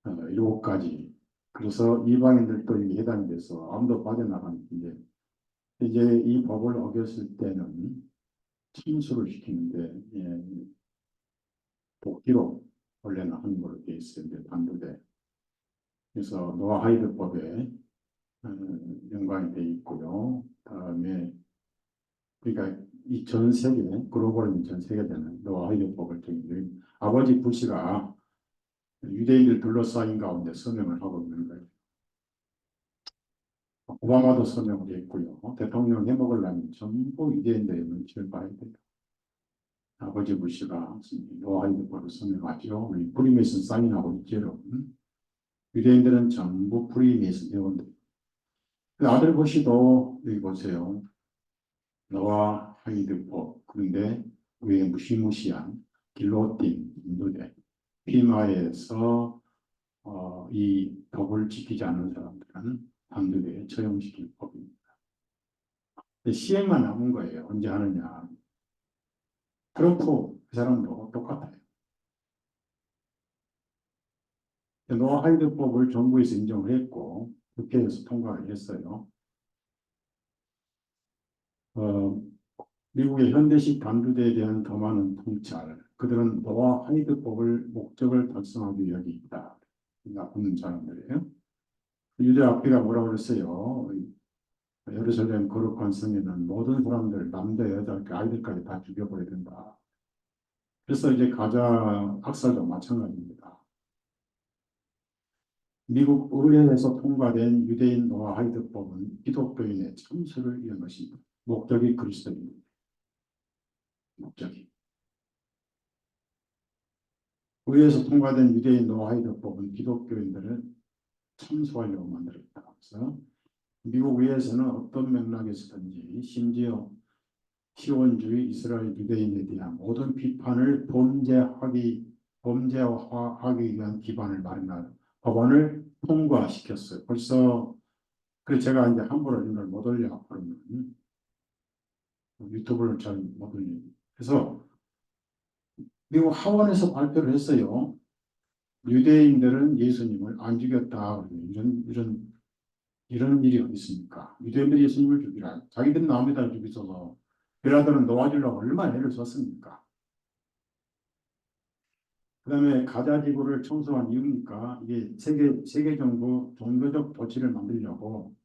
7가지. 그래서 이방인들도 이게 해당이 돼서 아무도 빠져나가는 이제 이 법을 어겼을 때는 참수를 시키는데 복귀로 원래는 하는 걸로 되어 있었는데 반대돼. 그래서 노아 하이드법에 연관이 돼 있고요. 다음에 그러니까 이 전 세계, 글로벌은 전 세계되는 노아 화이드법을 통해 아버지 부시가 유대인들 둘러싸인 가운데 서명을 하고 있는 거예요. 오바마도 서명을 했고요. 대통령 해먹으려면 전부 유대인들의 눈치를 봐야 돼요. 아버지 부시가 노아 화이드법을 서명하죠. 우리 프리메이슨 사인하고 있죠, 여러분. 유대인들은 전부 프리메이슨 회원들. 그 아들 부시도 여기 보세요. 노아 화이드법. 그런데 위에 무시무시한 길로틴 인도대 피마에서 이 법을 지키지 않는 사람들은 단두대에 처형시킬 법입니다. 시행만 남은 거예요. 언제 하느냐. 트럼프 그 사람도 똑같아요. 노아 하이드법을 정부에서 인정을 했고 국회에서 통과를 했어요. 미국의 현대식 단두대에 대한 더 많은 통찰. 그들은 노아 하이드법을 목적을 달성하기 위해 있다. 나쁜 사람들이에요. 유대 앞에가 뭐라고 그랬어요? 예루살렘 거룩한 성에는 모든 사람들, 남자, 여자, 아이들까지 다 죽여버려야 된다. 그래서 이제 가자 학살도 마찬가지입니다. 미국 의회에서 통과된 유대인 노아 하이드법은 기독교인의 참수를 위한 것입니다. 목적이 그리스도입니다. 목적이. 의회에서 통과된 유대인 노아 하이드법은 기독교인들을 참수하려고 만들었다. 그래서 미국 의회에서는 어떤 맥락에서든지 심지어 시온주의 이스라엘 유대인에 대한 모든 비판을 범죄화하기 위한 기반을 마련한 법안을 통과시켰어요. 벌써 그 제가 이제 함부로 이런 걸 못 올려 그러면 유튜브를 잘 못 올리고 그래서 미국 하원에서 발표를 했어요. 유대인들은 예수님을 안 죽였다. 이런 일이 어디 있습니까? 유대인들이 예수님을 죽이라. 자기들은 남에다 죽이서 베라더는 놓아주려고 얼마나 애를 썼습니까? 그 다음에 가자 지구를 청소한 이유니까 이게 세계 정부 종교적 도치를 만들려고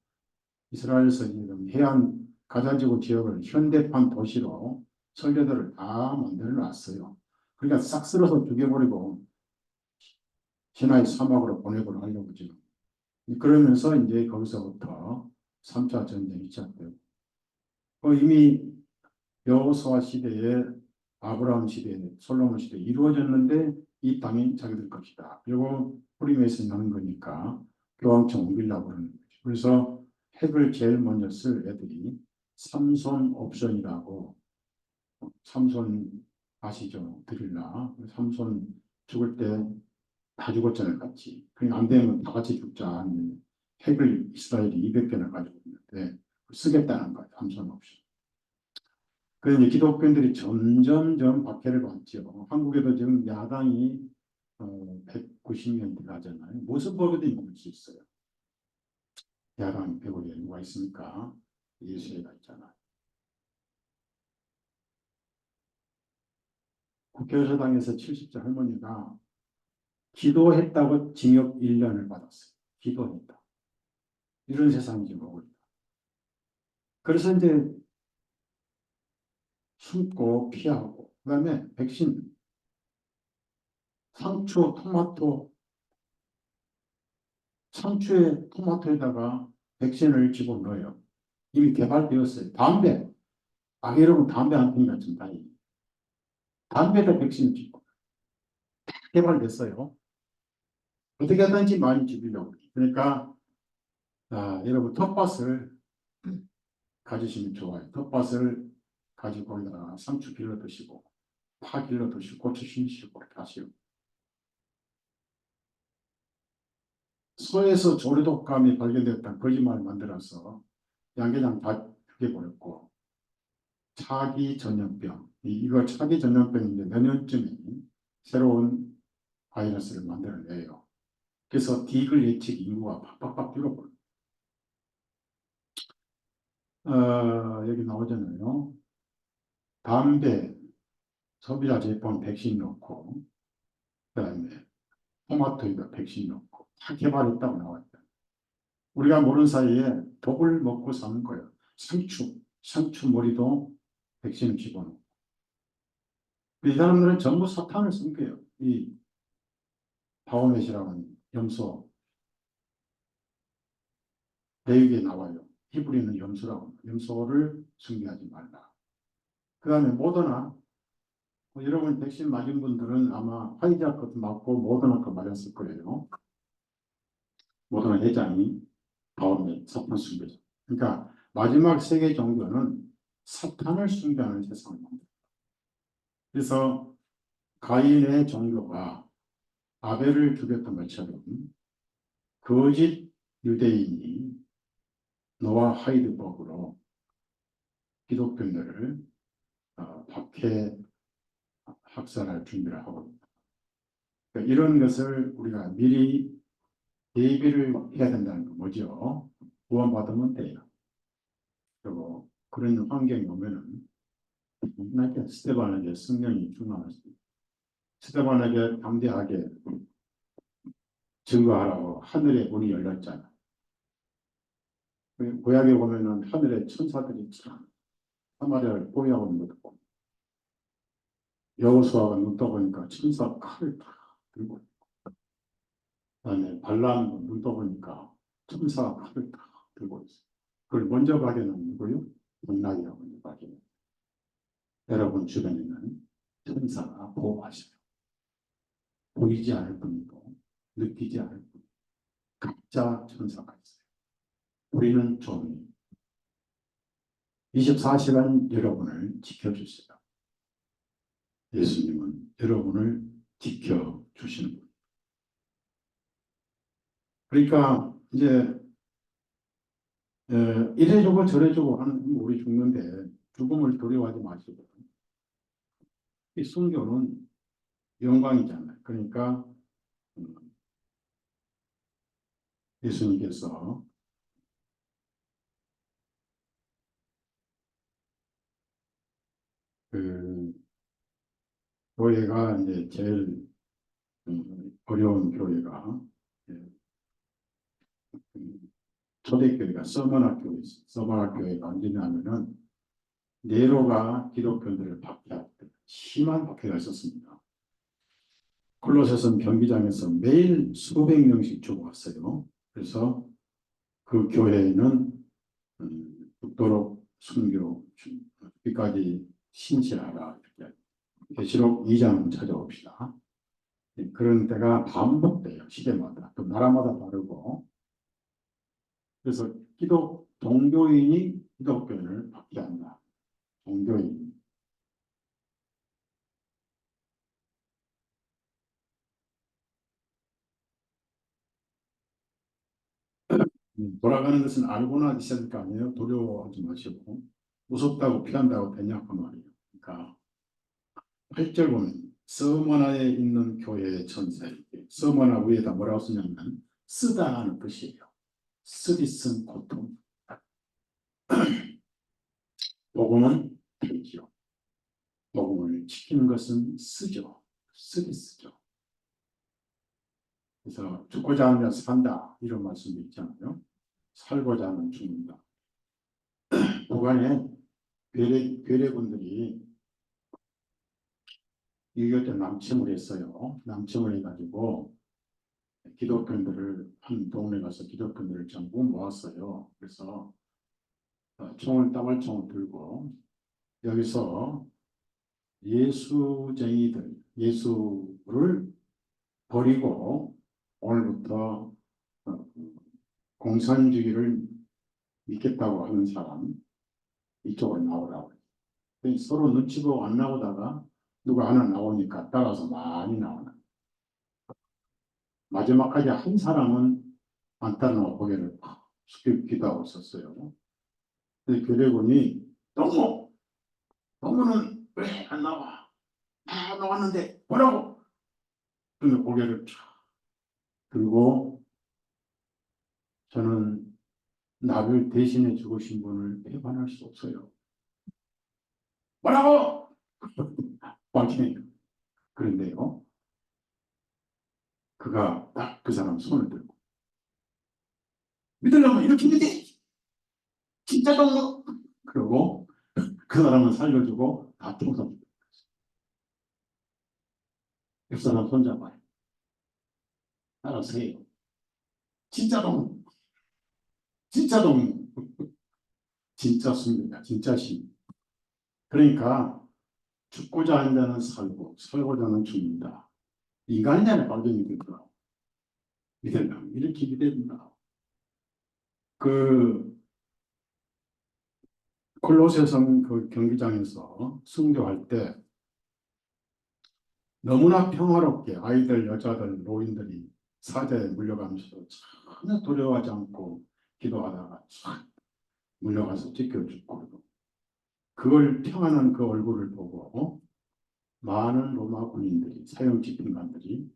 이스라엘에서 해안 가자 지구 지역을 현대판 도시로 선교들을 다 만들어 놨어요. 그러니까 싹 쓸어서 죽여버리고 시나이 사막으로 보내고 하려고 지금. 그러면서 이제 거기서부터 3차 전쟁이 시작되고 이미 여호수아 시대에 아브라함 시대에 솔로몬 시대에 이루어졌는데 이 땅이 자기들 것이다. 그리고 프리메이슨이 하는 거니까 교황청 옮기려고 그러는 거죠. 그래서 핵을 제일 먼저 쓸 애들이 삼손 옵션이라고 삼손 아시죠? 드릴라. 삼손 죽을 때 다 죽었잖아요, 같이. 그러니까 안 되면 다 같이 죽자. 핵을 이스라엘이 200개나 가지고 있는데 쓰겠다는 거예요, 삼손 옵션. 그래서 기독교인들이 점점점 박해를 받죠. 한국에도 지금 야당이 190년 들어가잖아요. 무슨 법이든 먹을 수 있어요. 야당 100억에 누가 있습니까? 예수회가 있잖아요. 국회의사당에서 70세 할머니가 기도했다고 징역 1년을 받았어요. 기도했다. 이런 세상이지 뭐. 그래서 이제 숨고 피하고 그다음에 백신 상추에 토마토에다가 백신을 집어넣어요. 이미 개발되었어요. 담배. 여러분 담배 한 통 같은 다이. 담배에다 백신을 집어. 개발됐어요. 어떻게 하든지 많이 집으려고. 그러니까 여러분 텃밭을 가지시면 좋아요. 텃밭을 가지고 거기다가 상추 길러 드시고 파 길러 드시고 고추 심으시고 그렇게 하시오. 소에서 조류독감이 발견됐다는 거짓말을 만들어서 양계장 다 죽여버렸고 차기 전염병 이거 차기 전염병인데 내년쯤에 새로운 바이러스를 만들어내요. 그래서 디글 예측 인구가 팍팍팍 줄어버려요. 여기 나오잖아요. 담배 소비자 제품 백신 넣고 그다음에 토마토에다 백신 넣고 다 개발했다고 나왔다. 우리가 모르는 사이에 독을 먹고 사는 거예요. 상추 머리도 백신을 집어넣고. 이 사람들은 전부 사탄을 섬겨요. 이 바오мет이라는 염소, 대육에 나와요. 히브리는 염소라고 합니다. 염소를 숭배하지 말라. 그 다음에 모더나, 여러분 백신 맞은 분들은 아마 화이자 것도 맞고 모더나 거 맞았을 거예요. 모더나 회장이 바오멧 사탄 숭배자. 그러니까 마지막 세계 종교는 사탄을 숭배하는 세상을 만듭니다. 그래서 가인의 종교가 아벨을 죽였던 것처럼 거짓 유대인이 노아 하이드버그로 기독교인들을 박해 학살할 준비를 하고 있다. 그러니까 이런 것을 우리가 미리 대비를 해야 된다는 거 뭐죠? 구원받으면 돼요. 그리고 그런 환경이 오면은 만약에 스테반에게 성령이 충만하십니다. 스테반에게 담대하게 증거하라고 하늘의 문이 열렸잖아. 구약에 보면은 하늘에 천사들이 참 사마리아를 포위하고 있는 것도 보고 여호수아가 눈 떠보니까 천사 칼을 다 들고 있고 그다음에 발람 눈 떠보니까 천사 칼을 다 들고 있어요. 그걸 먼저 발견한 누구요? 문나이라고 먼저 발견해요. 여러분 주변에 있는 천사가 보호하셔요. 보이지 않을 뿐이고 느끼지 않을 뿐. 각자 천사가 있어요. 우리는 좀 24시간 여러분을 지켜주세요. 예수님은 여러분을 지켜주시는 분. 그러니까 이제 이래주고 저래주고 하는 우리 죽는데 죽음을 두려워하지 마시고 이 순교는 영광이잖아요. 그러니까 예수님께서 그 교회가 이제 제일 어려운 교회가 초대교회가 서머나 교회, 서머나 교회가 언제냐면은 네로가 기독교인들을 박해할 때 심한 박해가 있었습니다. 콜로세선 경기장에서 매일 수백 명씩 죽어왔어요. 그래서 그 교회에는 죽도록 순교, 끝까지 신실하라 이렇게 계시록 2장 찾아봅시다. 그런 때가 반복돼요. 시대마다 또 나라마다 다르고 그래서 종교인이 기독교인을 박해한다. 종교인. 돌아가는 것은 알고나 있어야 될 거 아니에요. 두려워하지 마시고 무섭다고 피한다고 되냐 그 말이에요. 그러니까 8절 보면 서머나에 있는 교회의 천사 서머나 위에다 뭐라고 쓰냐면 쓰다라는 뜻이에요. 쓰디 쓴 고통. 복음은 들지요. 복음을 지키는 것은 쓰죠. 쓰디 쓰죠. 그래서 죽고자 하면 산다 이런 말씀이 있잖아요. 살고자 하면 죽는다. 북한에 괴뢰군들이 6.25 때 남침을 했어요. 남침을 해가지고 기독교인들을 한 동네 가서 기독교인들을 전부 모았어요. 그래서 따발총을 들고 여기서 예수쟁이들, 예수를 버리고 오늘부터 공산주의를 믿겠다고 하는 사람 이쪽으로 나오라고 해요. 서로 눈치 보고 안 나오다가 누가 하나 나오니까 따라서 많이 나오는. 마지막까지 한 사람은 안 따라오고 고개를 숙이기도 하고 있었어요. 근데 교대군이 동무는 왜 안 나와? 다 나왔는데 뭐라고? 그러면 고개를 쫙 들고 저는 나를 대신해 죽으신 분을 배반할 수 없어요. 뭐라고? 왕킹이에요. 그런데요, 그가 딱 그 사람 손을 들고 믿으려면 이렇게 믿지 진짜 동무 그러고 그 사람은 살려주고 다 총선. 옆 사람 손잡아요. 알아서 해요. 진짜 동, 진짜 동, 진짜 숨입니다. 진짜 심. 그러니까 죽고자 하는 자는 살고 살고자 하는 죽는다. 인간이 안에 발견이 되더라. 믿으려면 이렇게 기대된다. 그 콜로세성 그 경기장에서 순교할 때 너무나 평화롭게 아이들, 여자들, 노인들이 사자에 물려가면서 전혀 두려워하지 않고 기도하다가 쫙 물려가서 찢겨 죽고 그걸 평안한 그 얼굴을 보고 많은 로마 군인들이 사형 집행관들이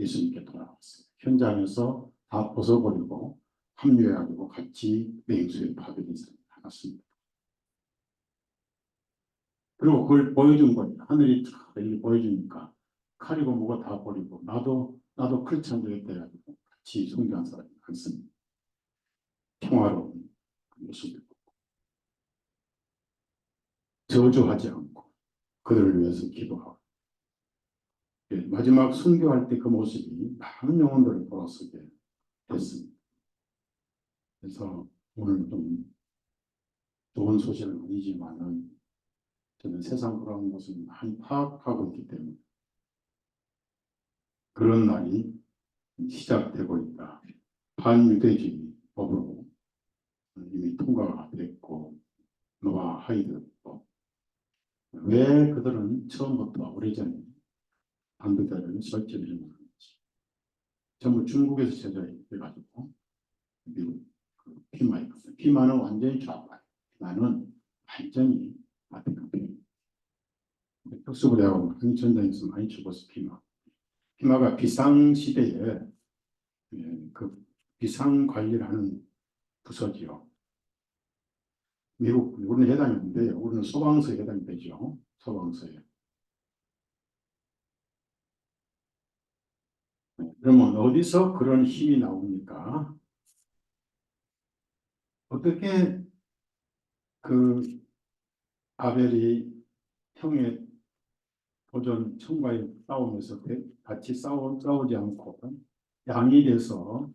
예수님께 돌아왔어요. 현장에서 다 벗어버리고 합류해가지고 같이 맹수에 파괴된 사람이 나갔습니다. 그리고 그걸 보여준 거예요. 하늘이 탁 이렇게 보여주니까 칼이고 뭐가 다 버리고 나도 그렇지 않 되겠다 해가지고 같이 순교한 사람이 많습니다. 평화로운 모습을 저주하지 않고 그들을 위해서 기도하고 마지막 순교할 때 그 모습이 많은 영혼들을 돌아서게 됐습니다. 그래서 오늘 좀 좋은 소식은 아니지만은 저는 세상 돌아오는 것을 많이 파악하고 있기 때문에 그런 날이 시작되고 있다. 반유대주의 법으로 이미 통과가 됐고 노아 하이드법 왜 그들은 처음부터 오래전에 반도자를 설치를 해놓는지 전부 중국에서 제작해가지고 미국 피마 있거든요. 피마는 완전히 좌파. 피마는 완전히 바티칸. 특수부대하고 한 전쟁에서 많이 죽었어 피마. 피마가 비상 시대에 그 비상 관리를 하는 부서지요. 미국 우리는 해당이 안 돼요. 우리는 소방서에 해당이 되죠. 소방서에. 그러면 어디서 그런 힘이 나옵니까? 어떻게 그 아벨이 형의 도전 청과에 싸우면서 같이 싸우지 않고 양이 돼서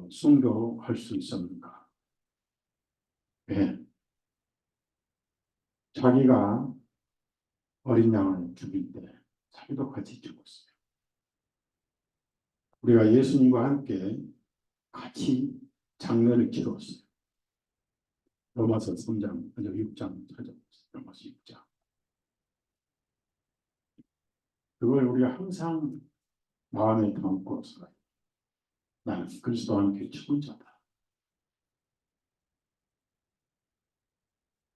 순교할 수 있었는가? 왜? 자기가 어린 양을 죽일 때 자기도 같이 죽었어요. 우리가 예수님과 함께 같이 장례를 치렀어요. 로마서 3장, 6장 찾아보세요. 로마서 6장. 그걸 우리가 항상 마음에 담고 살아요. 나는 그리스도와 함께 죽은 자다.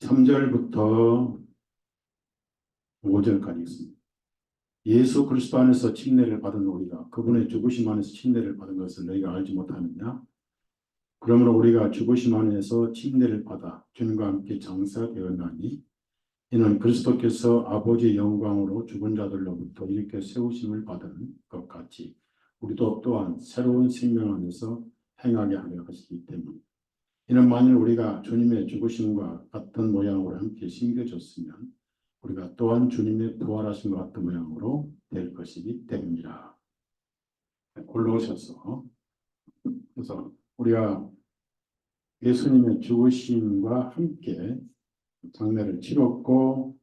3절부터 5절까지 있습니다. 예수 그리스도 안에서 침례를 받은 우리가 그분의 죽으심 안에서 침례를 받은 것을 너희가 알지 못하느냐? 그러므로 우리가 죽으심 안에서 침례를 받아 주님과 함께 장사되었나니 이는 그리스도께서 아버지의 영광으로 죽은 자들로부터 이렇게 세우심을 받은 것 같이 우리도 또한 새로운 생명 안에서 행하게 하려 하시기 때문에 이는 만일 우리가 주님의 죽으심과 같은 모양으로 함께 심겨졌으면 우리가 또한 주님의 부활하심과 같은 모양으로 될 것이기 때문이라. 골로새서 그래서 우리가 예수님의 죽으심과 함께 장례를 치렀고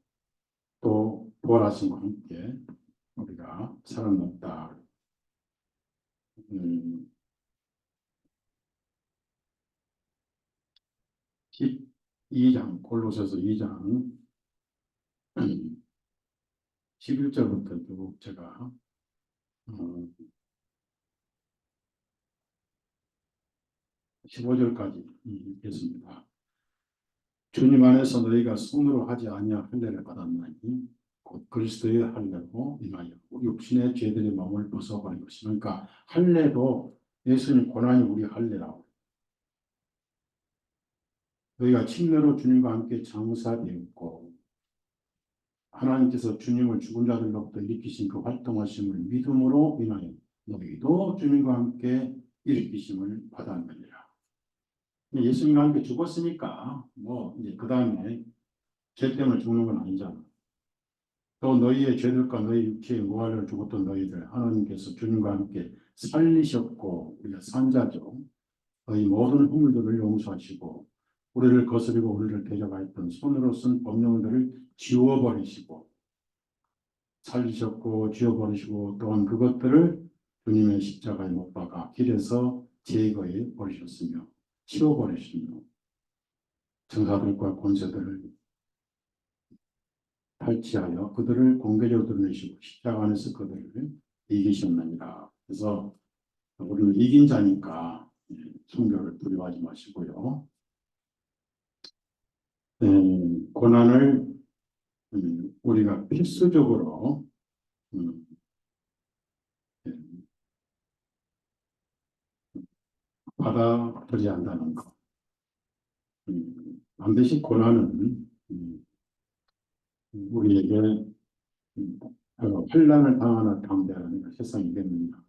또 부활하심과 함께 우리가 살아났다. 12장 골로새서 2장 11절부터 쭉 제가 15절까지 읽겠습니다. 주님 안에서 너희가 손으로 하지 아니할 할례를 받았나니 곧 그리스도의 할례로 인하여 육신의 죄들의 몸을 벗어버린 것이 그러니까 할례도 예수님 고난이 우리 할례라고 너희가 침례로 주님과 함께 장사되었고 하나님께서 주님을 죽은 자들로부터 일으키신 그 활동하심을 믿음으로 인하여 너희도 주님과 함께 일으키심을 받았느니라. 예수님과 함께 죽었으니까 뭐 이제 그 다음에 죄 때문에 죽는 건 아니잖아. 또 너희의 죄들과 너희 육체의 무한을 죽었던 너희들 하나님께서 주님과 함께 살리셨고 우리가 산자죠. 너희 모든 허물들을 용서하시고 우리를 거스리고 우리를 대적하였던 손으로 쓴 법령들을 지워버리시고 살리셨고 지워버리시고 또한 그것들을 주님의 십자가에 못 박아 길에서 제거해 버리셨으며 치워버리시며 정사들과 권세들을 탈취하여 그들을 공개적으로 드러내시고 십자가 안에서 그들을 이기셨느니라. 그래서 우리는 이긴 자니까 순교를 두려워하지 마시고요. 고난을 우리가 필수적으로 음, 예, 받아들여야 한다는 것. 반드시 고난은 우리에게 환난을 당하나 당대하는 세상이겠느냐.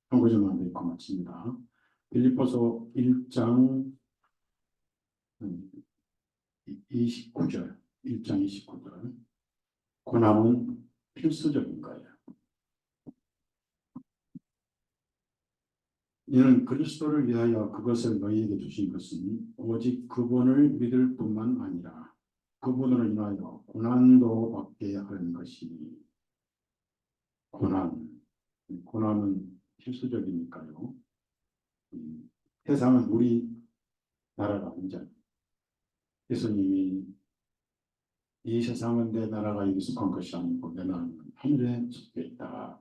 한 구절만 더 읽고 마칩니다. 빌립보서 1장 29절, 1장 29절. 고난은 필수적인 거예요. 이는 그리스도를 위하여 그것을 너희에게 주신 것은 오직 그분을 믿을 뿐만 아니라 그분으로 인하여 고난도 받게 하는 것이니 고난은 필수적이니까요. 세상은 우리 나라가 아니잖아요. 예수님이 이 세상은 내 나라가 여기 속한 것이 아니고 내 나라는 하늘에 속해 있다.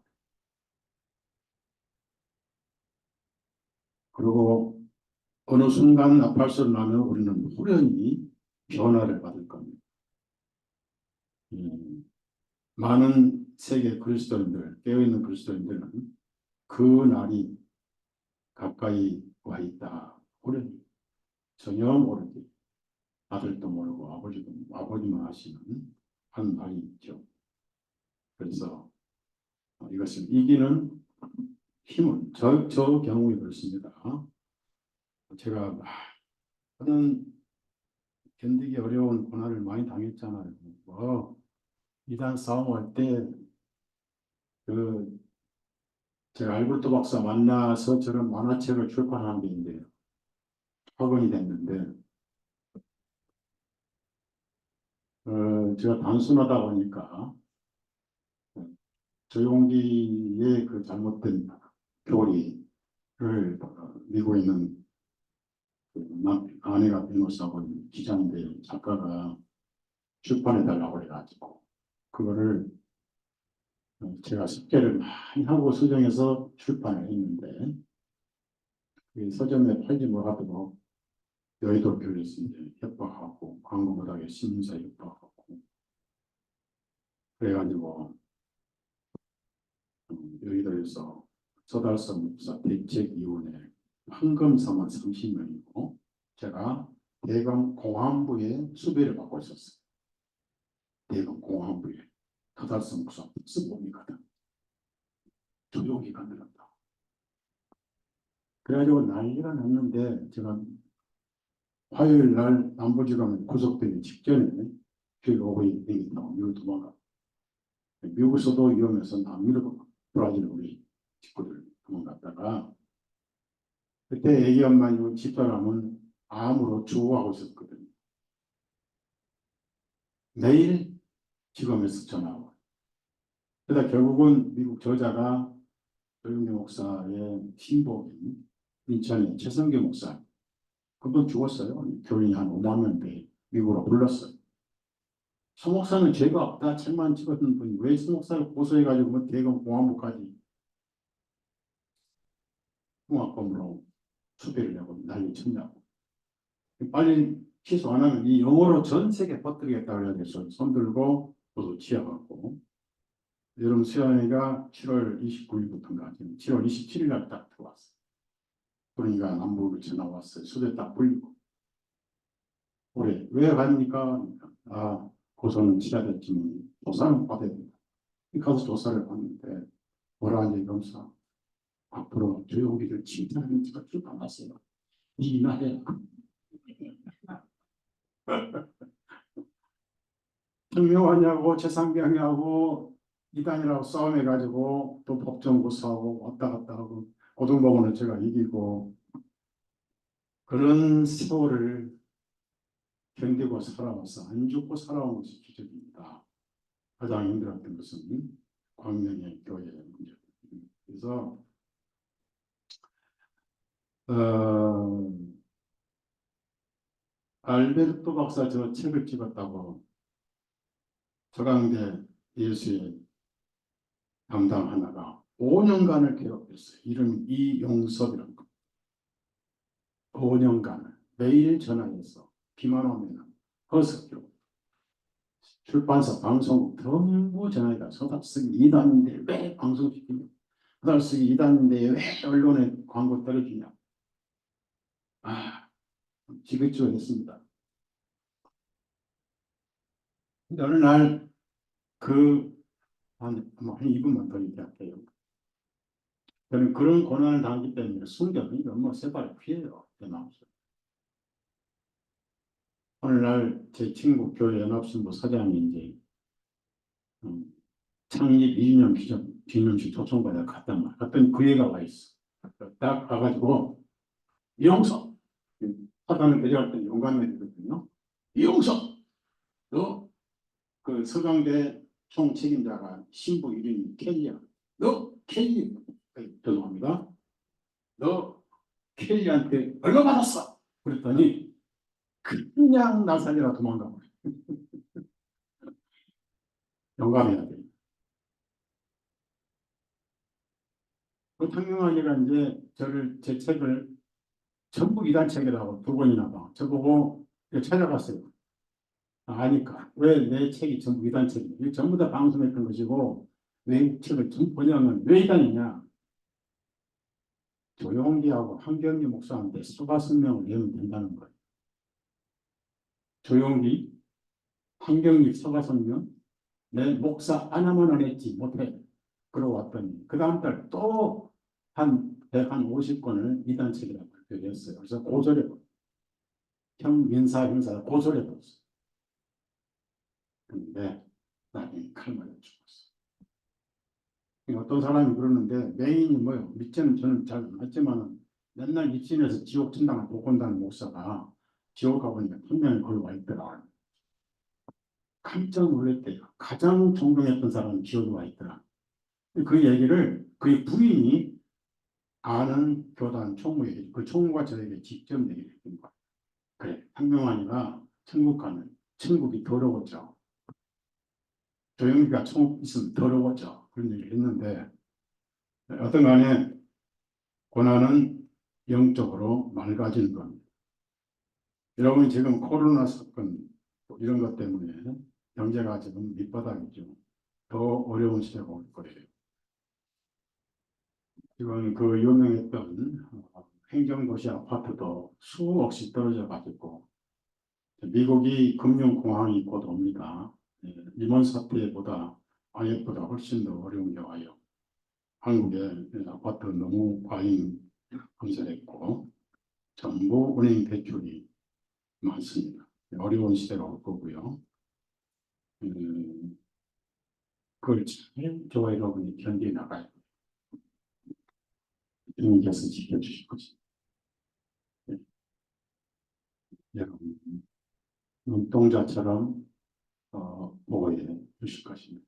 그리고 어느 순간 나팔소리 나면 우리는 후련히 변화를 받을 겁니다. 많은 세계 그리스도인들, 깨어있는 그리스도인들은 그 날이 가까이 와 있다. 후련히 전혀 모르게 아들도 모르고 아버지만 아시는 한 말이 있죠. 그래서 이것을 이기는 힘은 저 경우에 그렇습니다. 제가 많은 견디기 어려운 고난을 많이 당했잖아요. 이단 싸움할 때 제가 알berto 박사 만나서 저런 만화책을 출판한 게 있는데요. 학원이 됐는데 제가 단순하다 보니까 조용기의 그 잘못된 교리를 미국에 있는 아내가 변호사고 기자인데 작가가 출판해달라고 해가지고 그거를 제가 숙제를 많이 하고 수정해서 출판을 했는데 서점에 팔지 못하도록 여의도 교회에서 이제 협박하고 광고 못하게 신문사 협박하고 그래가지고 여의도에서 서달성 목사 대책위원회 황금 4만 30명이고 제가 대검 공안부의 수배를 받고 있었어요. 대검 공안부에 서달성 목사 스범이거든. 조용히 가늘었다. 그래가지고 난리가 났는데 제가 화요일 날 남부지검에 구속되기 직전에 교회 오후에 있다고 미국 도망가. 미국에서도 위험해서 남미로 브라질 우리 식구들 도망갔다가 그때 애기 엄마 집사람은 암으로 죽어가고 있었거든요. 매일 지검에서 전화 와요. 그러다 결국은 미국 저자가 조영기 목사의 친복인 인천의 최성규 목사 그분 죽었어요. 교인이 한 5만 명대 미국으로 불렀어요. 서 목사는 죄가 없다 책만 찍었던 분이 왜 서 목사를 고소해가지고 뭐 대검 공안부까지 흉악범으로 수배를 하고 난리 쳤냐고. 빨리 취소 안 하면 이 영어로 전 세계 퍼뜨리겠다 그래서 손들고 저도 취해갖고 여름 수련회가 7월 29일부터인가 7월 27일 날 딱 들어왔어요. 그러니까 남부로 전화 왔어요. 수배 딱 풀리고. 올해 왜 갑니까? 고소는 취하됐지만 조사는 받아야 된다. 가서 조사를 받는데 뭐라 하는지 검사 앞으로 조용기를 칭찬하는 제가 쭉 받았어요. 이나 해라. 청명하냐고 최상병하고 이단이라고 싸움해가지고 또 법정 고소하고 왔다 갔다 하고 고등법원을 제가 이기고 그런 세월을 견디고 살아와서 안 죽고 살아온 것이 기적입니다. 가장 힘들었던 것은 광명의 교회의 문제입니다. 그래서 알베르토 박사 저 책을 찍었다고 서강대 예수의 담당 하나가 5년간을 괴롭혔어요. 이름이 이용섭이라는 거. 5년간을 매일 전화해서 비만 오면 허석교 출판사 방송국 전부 전화해가 서답쓰기 2단인데 왜 방송시키냐, 서답쓰기 2단인데 왜 언론에 광고 떨어지냐. 지긋지긋했습니다. 근데 어느 날 한 2분만 더 얘기할게요. 저는 그런 고난을 당하기 때문에 순교는 너무 세발 피해요. 오늘날 제 친구 교회 연합신부 사장이 이제 창립 2주년 기념식 초청받아 갔단 말이야. 갔더니 그 애가 와 있어. 딱 가가지고 이용석, 사단을 데려갈 때 용감해 되거든요. 이용석, 너 그 서강대 총 책임자가 신부 이름이 켈리야. 너 켈리, 죄송합니다. 너 켈리한테 얼마 받았어? 그랬더니 그냥 날 살리라 도망가 버려. 용감해야 돼. 그 탕명하기가 이제 제 책을 전부 이단 책이라고 2번이나 봐. 저보고 찾아갔어요. 아니까 왜 내 책이 전부 이단 책이냐? 전부 다 방송했던 것이고 왜 책을 전부 번역하면 왜 이단이냐? 조용기하고 한경기 목사한테 수가 설명을 내면 된다는 거예요. 조용기, 한경기 서가 설명, 내 목사 하나만 안 했지 못해. 그러고 왔더니 그 다음 달 또 한 150권을 이단 책이라고 발표했어요. 그래서 고졸해버렸어요. 민사, 형사 고졸해버렸어요. 근데 나중에 칼 맞아 죽었어. 어떤 사람이 그러는데 메인이 뭐요? 밑에는 저는 잘 알지만 맨날 입신에서 지옥 천당을 못 건다는 목사가 지옥 가보니까 분명히 거기 와 있더라. 깜짝 놀랐대요. 가장 존경했던 사람은 지옥에 와 있더라. 그 얘기를 그의 부인이 아는 교단 총무에게, 그 총무가 저에게 직접 얘기를 했던 거야. 그래, 황명환이가 천국 가면 천국이 더러워져. 조영기가 천국 있으면 더러워져. 그런 얘기를 했는데 어떤 간에 고난은 영적으로 맑아지는 겁니다. 여러분 지금 코로나 사건 이런 것 때문에 경제가 지금 밑바닥이죠. 더 어려운 시대가 올 거예요. 지금 그 유명했던 행정도시 아파트도 수억씩 떨어져 가지고 미국이 금융공황이 곧 옵니다. 이번 사태보다 IMF보다 훨씬 더 어려운 게 와요. 한국의 아파트 너무 과잉 건설했고 전부 은행 대출이 많습니다. 어려운 시대가 올 거고요. 그걸 잘 저와 여러분이 견뎌 나가야 돼요. 주님께서 지켜주실 것입니다. 여러분 눈동자처럼 보호해 주실 것입니다.